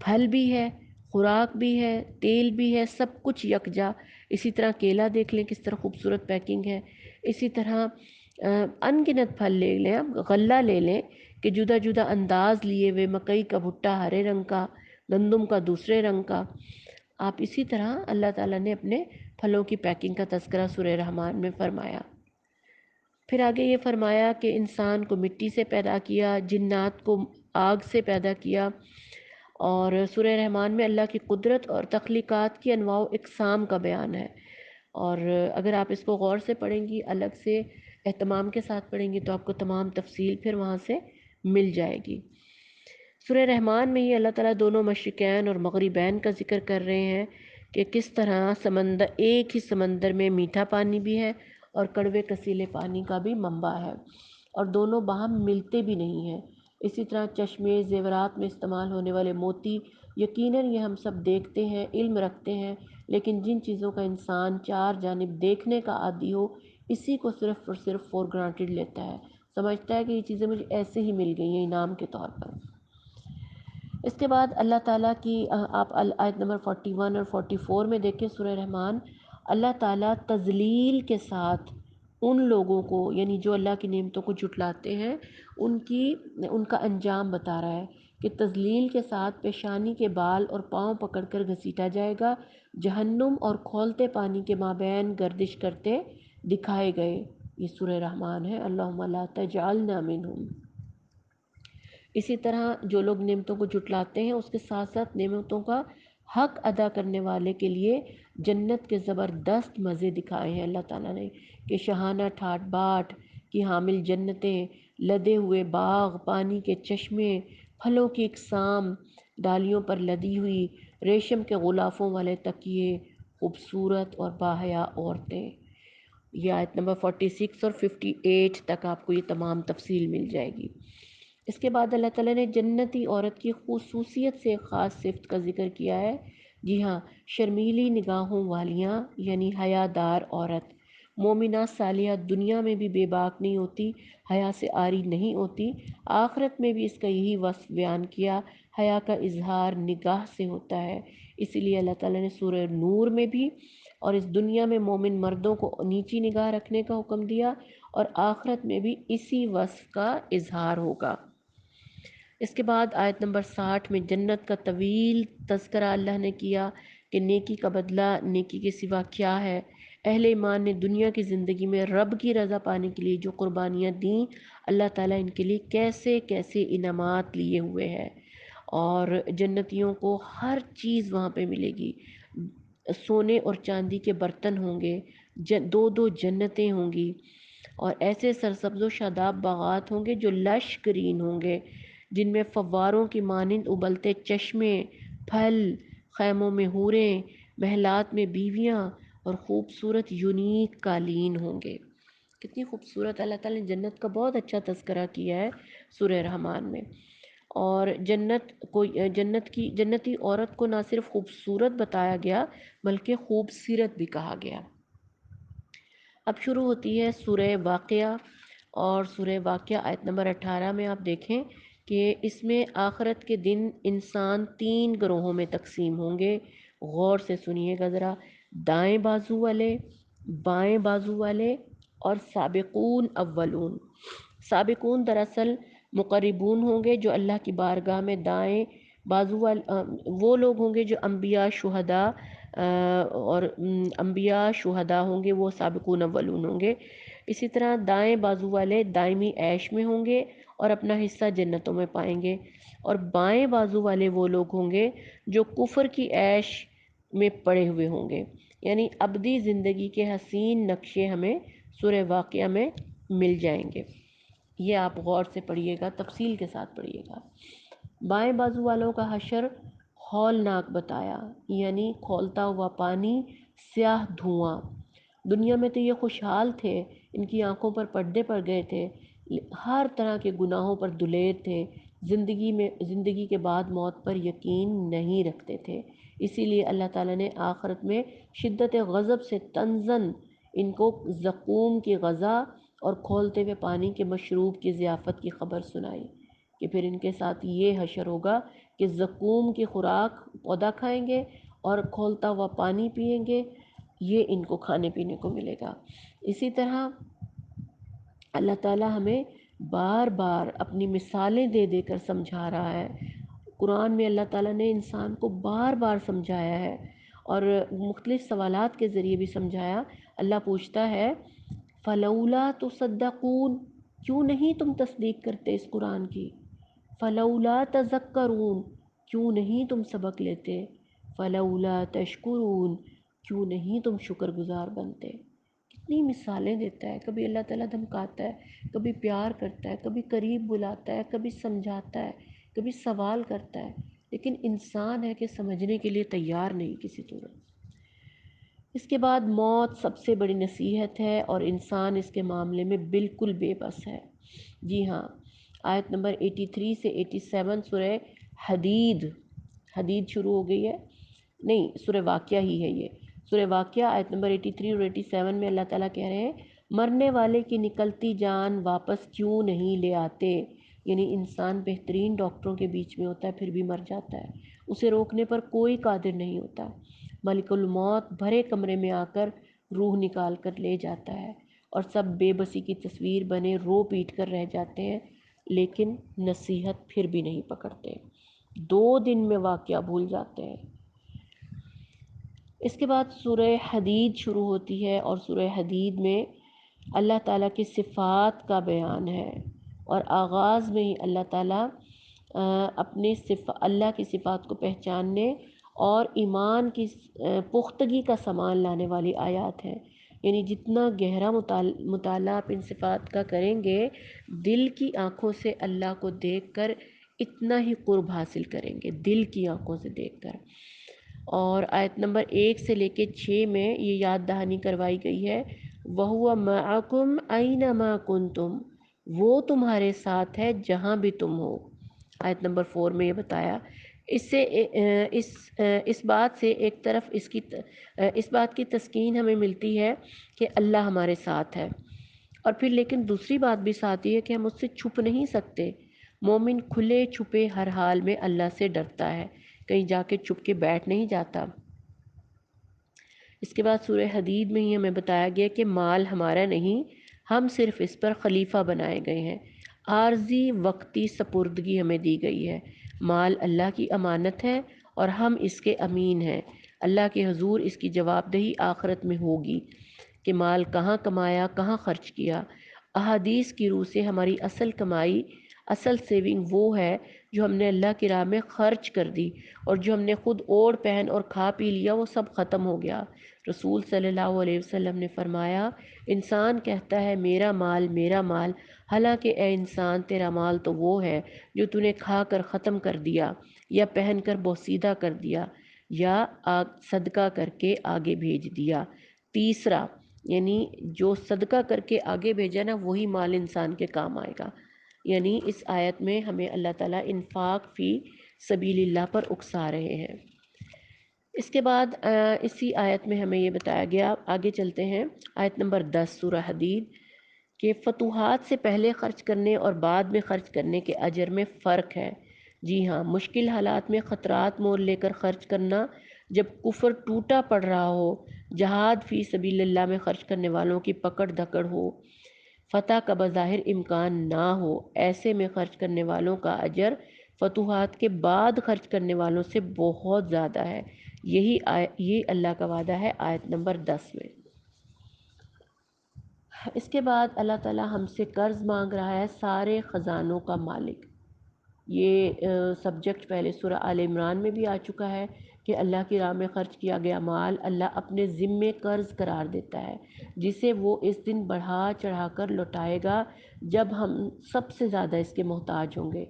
پھل بھی ہے، خوراک بھی ہے، تیل بھی ہے، سب کچھ یکجا۔ اسی طرح کیلا دیکھ لیں کس طرح خوبصورت پیکنگ ہے، اسی طرح ان گنت پھل لے لیں، آپ غلہ لے لیں، کہ جدا جدا انداز لیے ہوئے مکئی کا بھٹا ہرے رنگ کا، گندم کا دوسرے رنگ کا۔ آپ اسی طرح اللہ تعالیٰ نے اپنے پھلوں کی پیکنگ کا تذکرہ سورہ رحمان میں فرمایا۔ پھر آگے یہ فرمایا کہ انسان کو مٹی سے پیدا کیا، جنات کو آگ سے پیدا کیا، اور سورہ رحمان میں اللہ کی قدرت اور تخلیقات کی انواع و اقسام کا بیان ہے، اور اگر آپ اس کو غور سے پڑھیں گی، الگ سے اہتمام کے ساتھ پڑھیں گی، تو آپ کو تمام تفصیل پھر وہاں سے مل جائے گی۔ سورہ رحمان میں ہی اللہ تعالیٰ دونوں مشرقین اور مغربین کا ذکر کر رہے ہیں کہ کس طرح ایک ہی سمندر میں میٹھا پانی بھی ہے اور کڑوے کسیلے پانی کا بھی منبع ہے، اور دونوں باہم ملتے بھی نہیں ہیں۔ اسی طرح چشمے، زیورات میں استعمال ہونے والے موتی، یقیناً یہ ہم سب دیکھتے ہیں، علم رکھتے ہیں، لیکن جن چیزوں کا انسان چار جانب دیکھنے کا عادی ہو، اسی کو صرف اور صرف فور گرانٹیڈ لیتا ہے، سمجھتا ہے کہ یہ چیزیں مجھے ایسے ہی مل گئی ہیں انعام کے طور پر۔ اس کے بعد اللہ تعالیٰ کی آپ آیت نمبر 41 اور 44 میں دیکھیں سورہ رحمان، اللہ تعالیٰ تذلیل کے ساتھ ان لوگوں کو، یعنی جو اللہ کی نعمتوں کو جھٹلاتے ہیں، ان کا انجام بتا رہا ہے کہ تذلیل کے ساتھ پیشانی کے بال اور پاؤں پکڑ کر گھسیٹا جائے گا، جہنم اور کھولتے پانی کے مابین گردش کرتے دکھائے گئے۔ یہ سورہ رحمان ہے، اللہم لا تجعلنا منہم۔ اسی طرح جو لوگ نعمتوں کو جھٹلاتے ہیں، اس کے ساتھ ساتھ نعمتوں کا حق ادا کرنے والے کے لیے جنت کے زبردست مزے دکھائے ہیں اللہ تعالیٰ نے، کہ شہانہ ٹھاٹ باٹ کی حامل جنتیں، لدے ہوئے باغ، پانی کے چشمے، پھلوں کی اقسام، ڈالیوں پر لدی ہوئی ریشم کے غلافوں والے تکیے، خوبصورت اور باحیا عورتیں۔ یہ آیت نمبر 46 اور 58 تک آپ کو یہ تمام تفصیل مل جائے گی۔ اس کے بعد اللہ تعالیٰ نے جنتی عورت کی خصوصیت سے ایک خاص صفت کا ذکر کیا ہے۔ جی ہاں، شرمیلی نگاہوں والیاں، یعنی حیا دار عورت، مومنہ صالحہ، دنیا میں بھی بے باک نہیں ہوتی، حیا سے عاری نہیں ہوتی، آخرت میں بھی اس کا یہی وصف بیان کیا، حیا کا اظہار نگاہ سے ہوتا ہے۔ اسی لیے اللہ تعالیٰ نے سورہ نور میں بھی اور اس دنیا میں مومن مردوں کو نیچی نگاہ رکھنے کا حکم دیا، اور آخرت میں بھی اسی وصف کا اظہار ہوگا۔ اس کے بعد آیت نمبر 60 میں جنت کا طویل تذکرہ اللہ نے کیا کہ نیکی کا بدلہ نیکی کے سوا کیا ہے۔ اہل ایمان نے دنیا کی زندگی میں رب کی رضا پانے کے لیے جو قربانیاں دیں، اللہ تعالیٰ ان کے لیے کیسے کیسے انعامات لیے ہوئے ہے، اور جنتیوں کو ہر چیز وہاں پہ ملے گی۔ سونے اور چاندی کے برتن ہوں گے، دو دو جنتیں ہوں گی، اور ایسے سرسبز و شاداب باغات ہوں گے جو لش گرین ہوں گے، جن میں فواروں کی مانند ابلتے چشمے، پھل، خیموں میں حوریں، محلات میں بیویاں، اور خوبصورت یونیک قالین ہوں گے۔ کتنی خوبصورت، اللہ تعالیٰ نے جنت کا بہت اچھا تذکرہ کیا ہے سورہ رحمان میں۔ اور جنتی عورت کو نہ صرف خوبصورت بتایا گیا بلکہ خوبصیرت بھی کہا گیا۔ اب شروع ہوتی ہے سورہ واقعہ، اور سورہ واقعہ آیت نمبر 18 میں آپ دیکھیں کہ اس میں آخرت کے دن انسان 3 گروہوں میں تقسیم ہوں گے۔ غور سے سنیے گا ذرا، دائیں بازو والے، بائیں بازو والے، اور سابقون اولون۔ سابقون دراصل مقربون ہوں گے جو اللہ کی بارگاہ میں دائیں بازو والے، وہ لوگ ہوں گے جو انبیاء شہداء ہوں گے، وہ سابقون اولون ہوں گے۔ اسی طرح دائیں بازو والے دائمی عیش میں ہوں گے اور اپنا حصہ جنتوں میں پائیں گے، اور بائیں بازو والے وہ لوگ ہوں گے جو کفر کی عیش میں پڑے ہوئے ہوں گے۔ یعنی ابدی زندگی کے حسین نقشے ہمیں سورہ واقعہ میں مل جائیں گے۔ یہ آپ غور سے پڑھیے گا، تفصیل کے ساتھ پڑھیے گا۔ بائیں بازو والوں کا حشر ہولناک بتایا، یعنی کھولتا ہوا پانی، سیاہ دھواں۔ دنیا میں تو یہ خوشحال تھے، ان کی آنکھوں پر پردے پڑ گئے تھے، ہر طرح کے گناہوں پر دلیر تھے، زندگی کے بعد موت پر یقین نہیں رکھتے تھے۔ اسی لیے اللہ تعالیٰ نے آخرت میں شدت غضب سے تنزن ان کو زقوم کی غذا اور کھولتے ہوئے پانی کے مشروب کی ضیافت کی خبر سنائی، کہ پھر ان کے ساتھ یہ حشر ہوگا کہ زقوم کی خوراک پودا کھائیں گے اور کھولتا ہوا پانی پئیں گے، یہ ان کو کھانے پینے کو ملے گا۔ اسی طرح اللہ تعالیٰ ہمیں بار بار اپنی مثالیں دے دے کر سمجھا رہا ہے۔ قرآن میں اللہ تعالیٰ نے انسان کو بار بار سمجھایا ہے اور مختلف سوالات کے ذریعے بھی سمجھایا۔ اللہ پوچھتا ہے فلولا تصدقون، کیوں نہیں تم تصدیق کرتے اس قرآن کی؟ فلولا تذکرون، کیوں نہیں تم سبق لیتے؟ فلولا تشکرون، کیوں نہیں تم شکر گزار بنتے؟ کتنی مثالیں دیتا ہے، کبھی اللہ تعالیٰ دھمکاتا ہے، کبھی پیار کرتا ہے، کبھی قریب بلاتا ہے، کبھی سمجھاتا ہے، کبھی سوال کرتا ہے، لیکن انسان ہے کہ سمجھنے کے لیے تیار نہیں کسی صورت۔ اس کے بعد موت سب سے بڑی نصیحت ہے اور انسان اس کے معاملے میں بالکل بے بس ہے۔ جی ہاں، آیت نمبر 83 سے 87 سورہ حدید، حدید شروع ہو گئی ہے، نہیں سورہ واقعہ ہی ہے یہ، سورہ واقعہ آیت نمبر 83 اور 87 میں اللہ تعالیٰ کہہ رہے ہیں مرنے والے کی نکلتی جان واپس کیوں نہیں لے آتے؟ یعنی انسان بہترین ڈاکٹروں کے بیچ میں ہوتا ہے پھر بھی مر جاتا ہے، اسے روکنے پر کوئی قادر نہیں ہوتا۔ ملک الموت بھرے کمرے میں آ کر روح نکال کر لے جاتا ہے اور سب بے بسی کی تصویر بنے رو پیٹ کر رہ جاتے ہیں، لیکن نصیحت پھر بھی نہیں پکڑتے، 2 دن میں واقعہ بھول جاتے ہیں۔ اس کے بعد سورہ حدید شروع ہوتی ہے اور سورہ حدید میں اللہ تعالیٰ کی صفات کا بیان ہے اور آغاز میں ہی اللہ تعالیٰ اللہ کی صفات کو پہچاننے اور ایمان کی پختگی کا سامان لانے والی آیات ہیں۔ یعنی جتنا گہرا مطالعہ آپ ان صفات کا کریں گے، دل کی آنکھوں سے اللہ کو دیکھ کر اتنا ہی قرب حاصل کریں گے، دل کی آنکھوں سے دیکھ کر۔ اور آیت نمبر 1 سے لے کے 6 میں یہ یاد دہانی کروائی گئی ہے وَهُوَ مَعَكُمْ أَيْنَمَا كُنْتُمْ، وہ تمہارے ساتھ ہے جہاں بھی تم ہو۔ آیت نمبر 4 میں یہ بتایا۔ اس سے اس بات سے ایک طرف اس بات کی تسکین ہمیں ملتی ہے کہ اللہ ہمارے ساتھ ہے، اور پھر لیکن دوسری بات بھی ساتھ یہ ہے کہ ہم اس سے چھپ نہیں سکتے۔ مومن کھلے چھپے ہر حال میں اللہ سے ڈرتا ہے، کہیں جا کے چھپ کے بیٹھ نہیں جاتا۔ اس کے بعد سورہ حدید میں ہی ہمیں بتایا گیا کہ مال ہمارا نہیں، ہم صرف اس پر خلیفہ بنائے گئے ہیں، عارضی وقتی سپردگی ہمیں دی گئی ہے۔ مال اللہ کی امانت ہے اور ہم اس کے امین ہیں۔ اللہ کے حضور اس کی جواب دہی آخرت میں ہوگی کہ مال کہاں کمایا، کہاں خرچ کیا۔ احادیث کی روح سے ہماری اصل کمائی، اصل سیونگ وہ ہے جو ہم نے اللہ کی راہ میں خرچ کر دی، اور جو ہم نے خود اوڑھ پہن اور کھا پی لیا وہ سب ختم ہو گیا۔ رسول صلی اللہ علیہ وسلم نے فرمایا انسان کہتا ہے میرا مال میرا مال، حالانکہ اے انسان تیرا مال تو وہ ہے جو تو نے کھا کر ختم کر دیا، یا پہن کر بوسیدہ کر دیا، یا صدقہ کر کے آگے بھیج دیا۔ تیسرا یعنی جو صدقہ کر کے آگے بھیجا نا وہی مال انسان کے کام آئے گا۔ یعنی اس آیت میں ہمیں اللہ تعالیٰ انفاق فی سبیل اللہ پر اکسا رہے ہیں۔ اس کے بعد اسی آیت میں ہمیں یہ بتایا گیا، آگے چلتے ہیں آیت نمبر 10 سورہ حدید، کہ فتوحات سے پہلے خرچ کرنے اور بعد میں خرچ کرنے کے اجر میں فرق ہے۔ جی ہاں، مشکل حالات میں خطرات مول لے کر خرچ کرنا، جب کفر ٹوٹا پڑ رہا ہو، جہاد فی سبیل اللہ میں خرچ کرنے والوں کی پکڑ دھکڑ ہو، فتح کا بظاہر امکان نہ ہو، ایسے میں خرچ کرنے والوں کا اجر فتوحات کے بعد خرچ کرنے والوں سے بہت زیادہ ہے۔ یہ اللہ کا وعدہ ہے آیت نمبر 10 میں۔ اس کے بعد اللہ تعالیٰ ہم سے قرض مانگ رہا ہے، سارے خزانوں کا مالک۔ یہ سبجیکٹ پہلے سورہ آل عمران میں بھی آ چکا ہے کہ اللہ کی راہ میں خرچ کیا گیا مال اللہ اپنے ذمے قرض قرار دیتا ہے، جسے وہ اس دن بڑھا چڑھا کر لوٹائے گا جب ہم سب سے زیادہ اس کے محتاج ہوں گے۔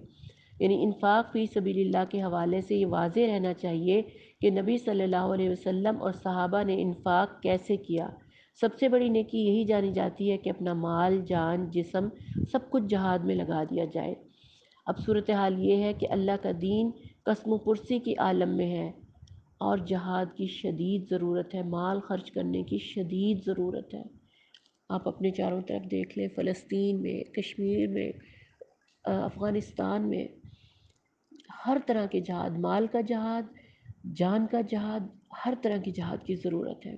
یعنی انفاق فی سبیل اللہ کے حوالے سے یہ واضح رہنا چاہیے کہ نبی صلی اللہ علیہ وسلم اور صحابہ نے انفاق کیسے کیا۔ سب سے بڑی نیکی یہی جانی جاتی ہے کہ اپنا مال، جان، جسم سب کچھ جہاد میں لگا دیا جائے۔ اب صورتحال یہ ہے کہ اللہ کا دین قسم و پرسی کی عالم میں ہے اور جہاد کی شدید ضرورت ہے، مال خرچ کرنے کی شدید ضرورت ہے۔ آپ اپنے چاروں طرف دیکھ لیں، فلسطین میں، کشمیر میں، افغانستان میں، ہر طرح کے جہاد، مال کا جہاد، جان کا جہاد، ہر طرح کی جہاد کی ضرورت ہے۔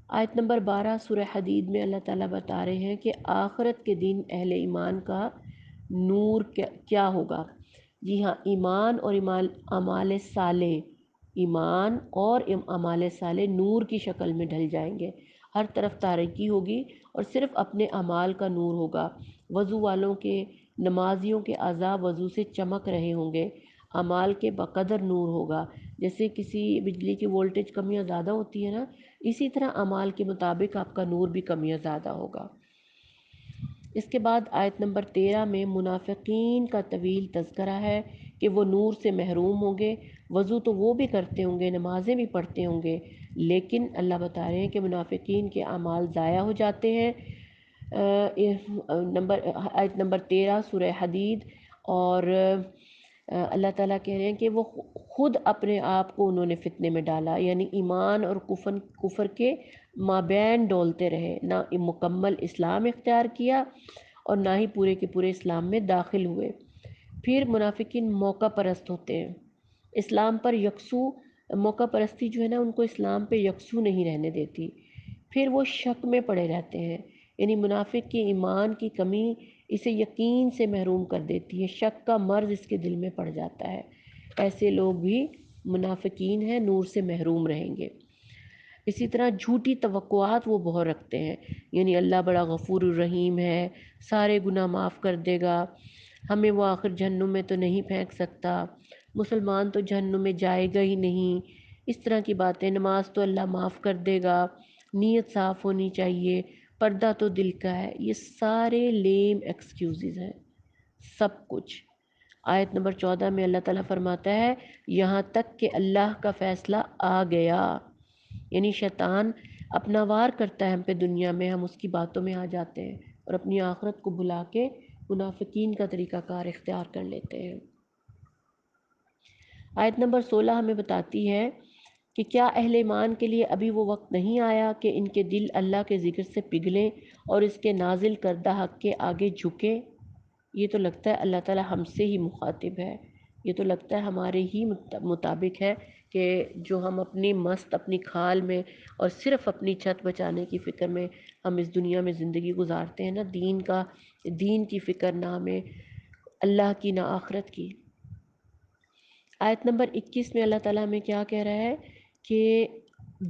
آیت نمبر 12 سورہ حدید میں اللہ تعالیٰ بتا رہے ہیں کہ آخرت کے دن اہل ایمان کا نور کیا ہوگا۔ جی ہاں، ایمان اور اعمال صالح، ایمان اور اعمال صالح نور کی شکل میں ڈھل جائیں گے، ہر طرف تاریکی ہوگی اور صرف اپنے اعمال کا نور ہوگا۔ وضو والوں کے، نمازیوں کے اعضاء وضو سے چمک رہے ہوں گے، اعمال کے بقدر نور ہوگا۔ جیسے کسی بجلی کی وولٹیج کم یا زیادہ ہوتی ہے نا، اسی طرح اعمال کے مطابق آپ کا نور بھی کم یا زیادہ ہوگا۔ اس کے بعد آیت نمبر 13 میں منافقین کا طویل تذکرہ ہے کہ وہ نور سے محروم ہوں گے۔ وضو تو وہ بھی کرتے ہوں گے، نمازیں بھی پڑھتے ہوں گے، لیکن اللہ بتا رہے ہیں کہ منافقین کے اعمال ضائع ہو جاتے ہیں۔ آیت نمبر 13 سورہ حدید۔ اور اللہ تعالیٰ کہہ رہے ہیں کہ وہ خود اپنے آپ کو انہوں نے فتنے میں ڈالا، یعنی ایمان اور کفر کے مابین ڈولتے رہے، نہ مکمل اسلام اختیار کیا اور نہ ہی پورے کے پورے اسلام میں داخل ہوئے۔ پھر منافقین موقع پرست ہوتے ہیں، اسلام پر یکسو، موقع پرستی جو ہے نا ان کو اسلام پہ یکسو نہیں رہنے دیتی، پھر وہ شک میں پڑے رہتے ہیں، یعنی منافق کی ایمان کی کمی اسے یقین سے محروم کر دیتی ہے، شک کا مرض اس کے دل میں پڑ جاتا ہے۔ ایسے لوگ بھی منافقین ہیں، نور سے محروم رہیں گے۔ اسی طرح جھوٹی توقعات وہ بہت رکھتے ہیں، یعنی اللہ بڑا غفور الرحیم ہے، سارے گناہ معاف کر دے گا، ہمیں وہ آخر جہنم میں تو نہیں پھینک سکتا، مسلمان تو جہنم میں جائے گا ہی نہیں، اس طرح کی باتیں، نماز تو اللہ معاف کر دے گا، نیت صاف ہونی چاہیے، پردہ تو دل کا ہے، یہ سارے لیم ایکسکیوزز ہیں، سب کچھ۔ آیت نمبر 14 میں اللہ تعالیٰ فرماتا ہے یہاں تک کہ اللہ کا فیصلہ آ گیا، یعنی شیطان اپنا وار کرتا ہے ہم پہ دنیا میں، ہم اس کی باتوں میں آ جاتے ہیں اور اپنی آخرت کو بھلا کے منافقین کا طریقہ کار اختیار کر لیتے ہیں۔ آیت نمبر 16 ہمیں بتاتی ہے کہ کیا اہل ایمان کے لیے ابھی وہ وقت نہیں آیا کہ ان کے دل اللہ کے ذکر سے پگھلیں اور اس کے نازل کردہ حق کے آگے جھکیں۔ یہ تو لگتا ہے اللہ تعالیٰ ہم سے ہی مخاطب ہے، یہ تو لگتا ہے ہمارے ہی مطابق ہے کہ جو ہم اپنی مست اپنی کھال میں اور صرف اپنی چھت بچانے کی فکر میں ہم اس دنیا میں زندگی گزارتے ہیں نا، دین کی فکر نہ ہمیں، اللہ کی نہ آخرت کی۔ آیت نمبر 21 میں اللہ تعالیٰ ہمیں کیا کہہ رہا ہے کہ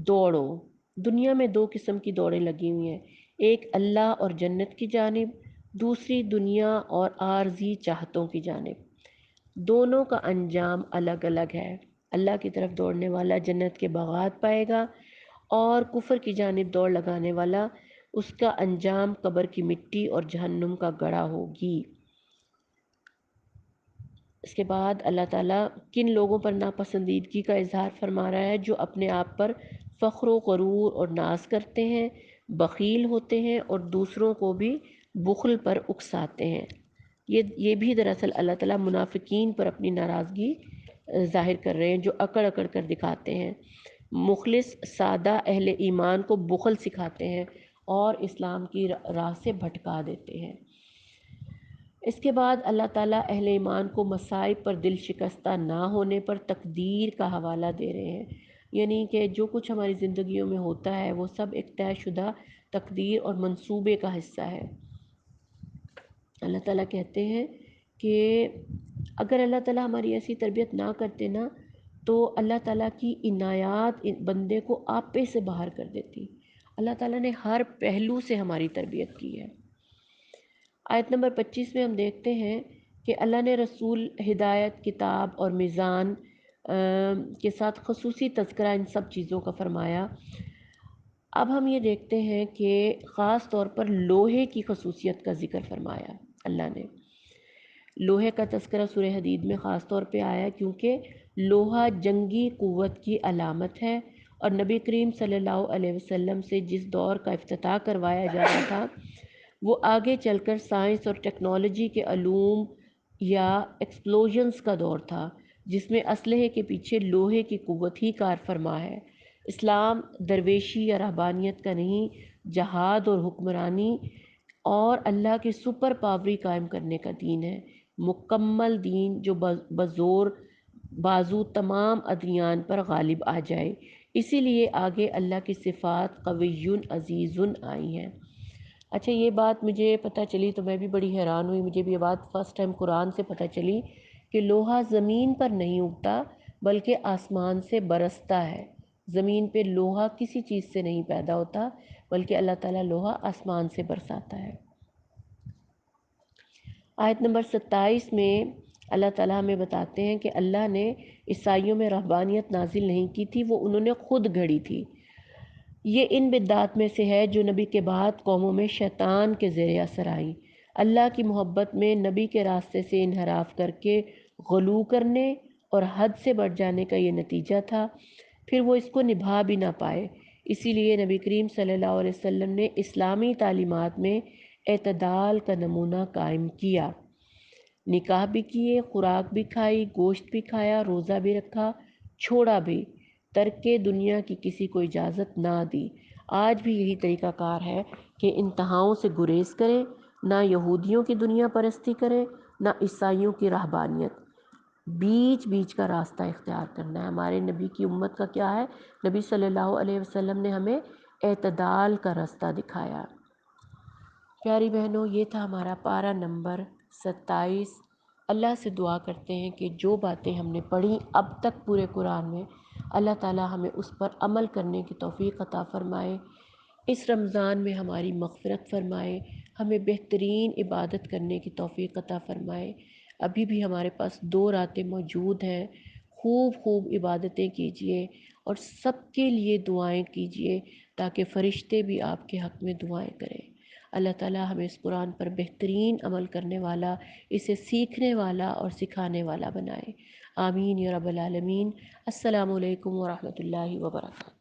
دوڑو۔ دنیا میں دو قسم کی دوڑیں لگی ہوئی ہیں، ایک اللہ اور جنت کی جانب، دوسری دنیا اور عارضی چاہتوں کی جانب۔ دونوں کا انجام الگ الگ ہے، اللہ کی طرف دوڑنے والا جنت کے باغات پائے گا اور کفر کی جانب دوڑ لگانے والا اس کا انجام قبر کی مٹی اور جہنم کا گڑھا ہوگی۔ اس کے بعد اللہ تعالیٰ کن لوگوں پر ناپسندیدگی کا اظہار فرما رہا ہے، جو اپنے آپ پر فخر و غرور اور ناز کرتے ہیں، بخیل ہوتے ہیں اور دوسروں کو بھی بخل پر اکساتے ہیں۔ یہ بھی دراصل اللہ تعالیٰ منافقین پر اپنی ناراضگی ظاہر کر رہے ہیں، جو اکڑ اکڑ کر دکھاتے ہیں، مخلص سادہ اہل ایمان کو بخل سکھاتے ہیں اور اسلام کی راہ سے بھٹکا دیتے ہیں۔ اس کے بعد اللہ تعالیٰ اہل ایمان کو مصائب پر دل شکستہ نہ ہونے پر تقدیر کا حوالہ دے رہے ہیں، یعنی کہ جو کچھ ہماری زندگیوں میں ہوتا ہے وہ سب ایک طے شدہ تقدیر اور منصوبے کا حصہ ہے۔ اللہ تعالیٰ کہتے ہیں کہ اگر اللہ تعالیٰ ہماری ایسی تربیت نہ کرتے نا تو اللہ تعالیٰ کی عنایات بندے کو آپے سے باہر کر دیتی۔ اللہ تعالیٰ نے ہر پہلو سے ہماری تربیت کی ہے۔ آیت نمبر 25 میں ہم دیکھتے ہیں کہ اللہ نے رسول، ہدایت، کتاب اور میزان کے ساتھ خصوصی تذکرہ ان سب چیزوں کا فرمایا۔ اب ہم یہ دیکھتے ہیں کہ خاص طور پر لوہے کی خصوصیت کا ذکر فرمایا اللہ نے۔ لوہے کا تذکرہ سورہ حدید میں خاص طور پہ آیا کیونکہ لوہا جنگی قوت کی علامت ہے، اور نبی کریم صلی اللہ علیہ وسلم سے جس دور کا افتتاح کروایا جا رہا تھا وہ آگے چل کر سائنس اور ٹیکنالوجی کے علوم یا ایکسپلوژنز کا دور تھا، جس میں اسلحے کے پیچھے لوہے کی قوت ہی کار فرما ہے۔ اسلام درویشی یا رہبانیت کا نہیں، جہاد اور حکمرانی اور اللہ کی سپر پاوری قائم کرنے کا دین ہے، مکمل دین جو بزور بازو تمام ادیان پر غالب آ جائے۔ اسی لیے آگے اللہ کی صفات قویٌ عزیزٌ آئی ہیں۔ اچھا یہ بات مجھے پتہ چلی تو میں بھی بڑی حیران ہوئی، مجھے بھی یہ بات فرسٹ ٹائم قرآن سے پتہ چلی کہ لوہا زمین پر نہیں اگتا بلکہ آسمان سے برستا ہے۔ زمین پہ لوہا کسی چیز سے نہیں پیدا ہوتا بلکہ اللہ تعالیٰ لوہا آسمان سے برساتا ہے۔ آیت نمبر 27 میں اللہ تعالیٰ ہمیں بتاتے ہیں کہ اللہ نے عیسائیوں میں رہبانیت نازل نہیں کی تھی، وہ انہوں نے خود گھڑی تھی۔ یہ ان بدعات میں سے ہے جو نبی کے بعد قوموں میں شیطان کے زیر اثر آئیں۔ اللہ کی محبت میں نبی کے راستے سے انحراف کر کے غلو کرنے اور حد سے بڑھ جانے کا یہ نتیجہ تھا، پھر وہ اس کو نبھا بھی نہ پائے۔ اسی لیے نبی کریم صلی اللہ علیہ وسلم نے اسلامی تعلیمات میں اعتدال کا نمونہ قائم کیا۔ نکاح بھی کیے، خوراک بھی کھائی، گوشت بھی کھایا، روزہ بھی رکھا، چھوڑا بھی، ترک دنیا کی کسی کو اجازت نہ دی۔ آج بھی یہی طریقہ کار ہے کہ انتہاؤں سے گریز کریں، نہ یہودیوں کی دنیا پرستی کریں، نہ عیسائیوں کی رہبانیت، بیچ بیچ کا راستہ اختیار کرنا ہے۔ ہمارے نبی کی امت کا کیا ہے؟ نبی صلی اللہ علیہ وسلم نے ہمیں اعتدال کا راستہ دکھایا۔ پیاری بہنوں، یہ تھا ہمارا پارہ نمبر 27۔ اللہ سے دعا کرتے ہیں کہ جو باتیں ہم نے پڑھی اب تک پورے قرآن میں، اللہ تعالیٰ ہمیں اس پر عمل کرنے کی توفیق عطا فرمائے، اس رمضان میں ہماری مغفرت فرمائے، ہمیں بہترین عبادت کرنے کی توفیق عطا فرمائے۔ ابھی بھی ہمارے پاس 2 راتیں موجود ہیں، خوب خوب عبادتیں کیجئے اور سب کے لیے دعائیں کیجئے تاکہ فرشتے بھی آپ کے حق میں دعائیں کریں۔ اللہ تعالیٰ ہمیں اس قرآن پر بہترین عمل کرنے والا، اسے سیکھنے والا اور سکھانے والا بنائے۔ آمین یا رب العالمین۔ السلام علیکم ورحمۃ اللہ وبرکاتہ۔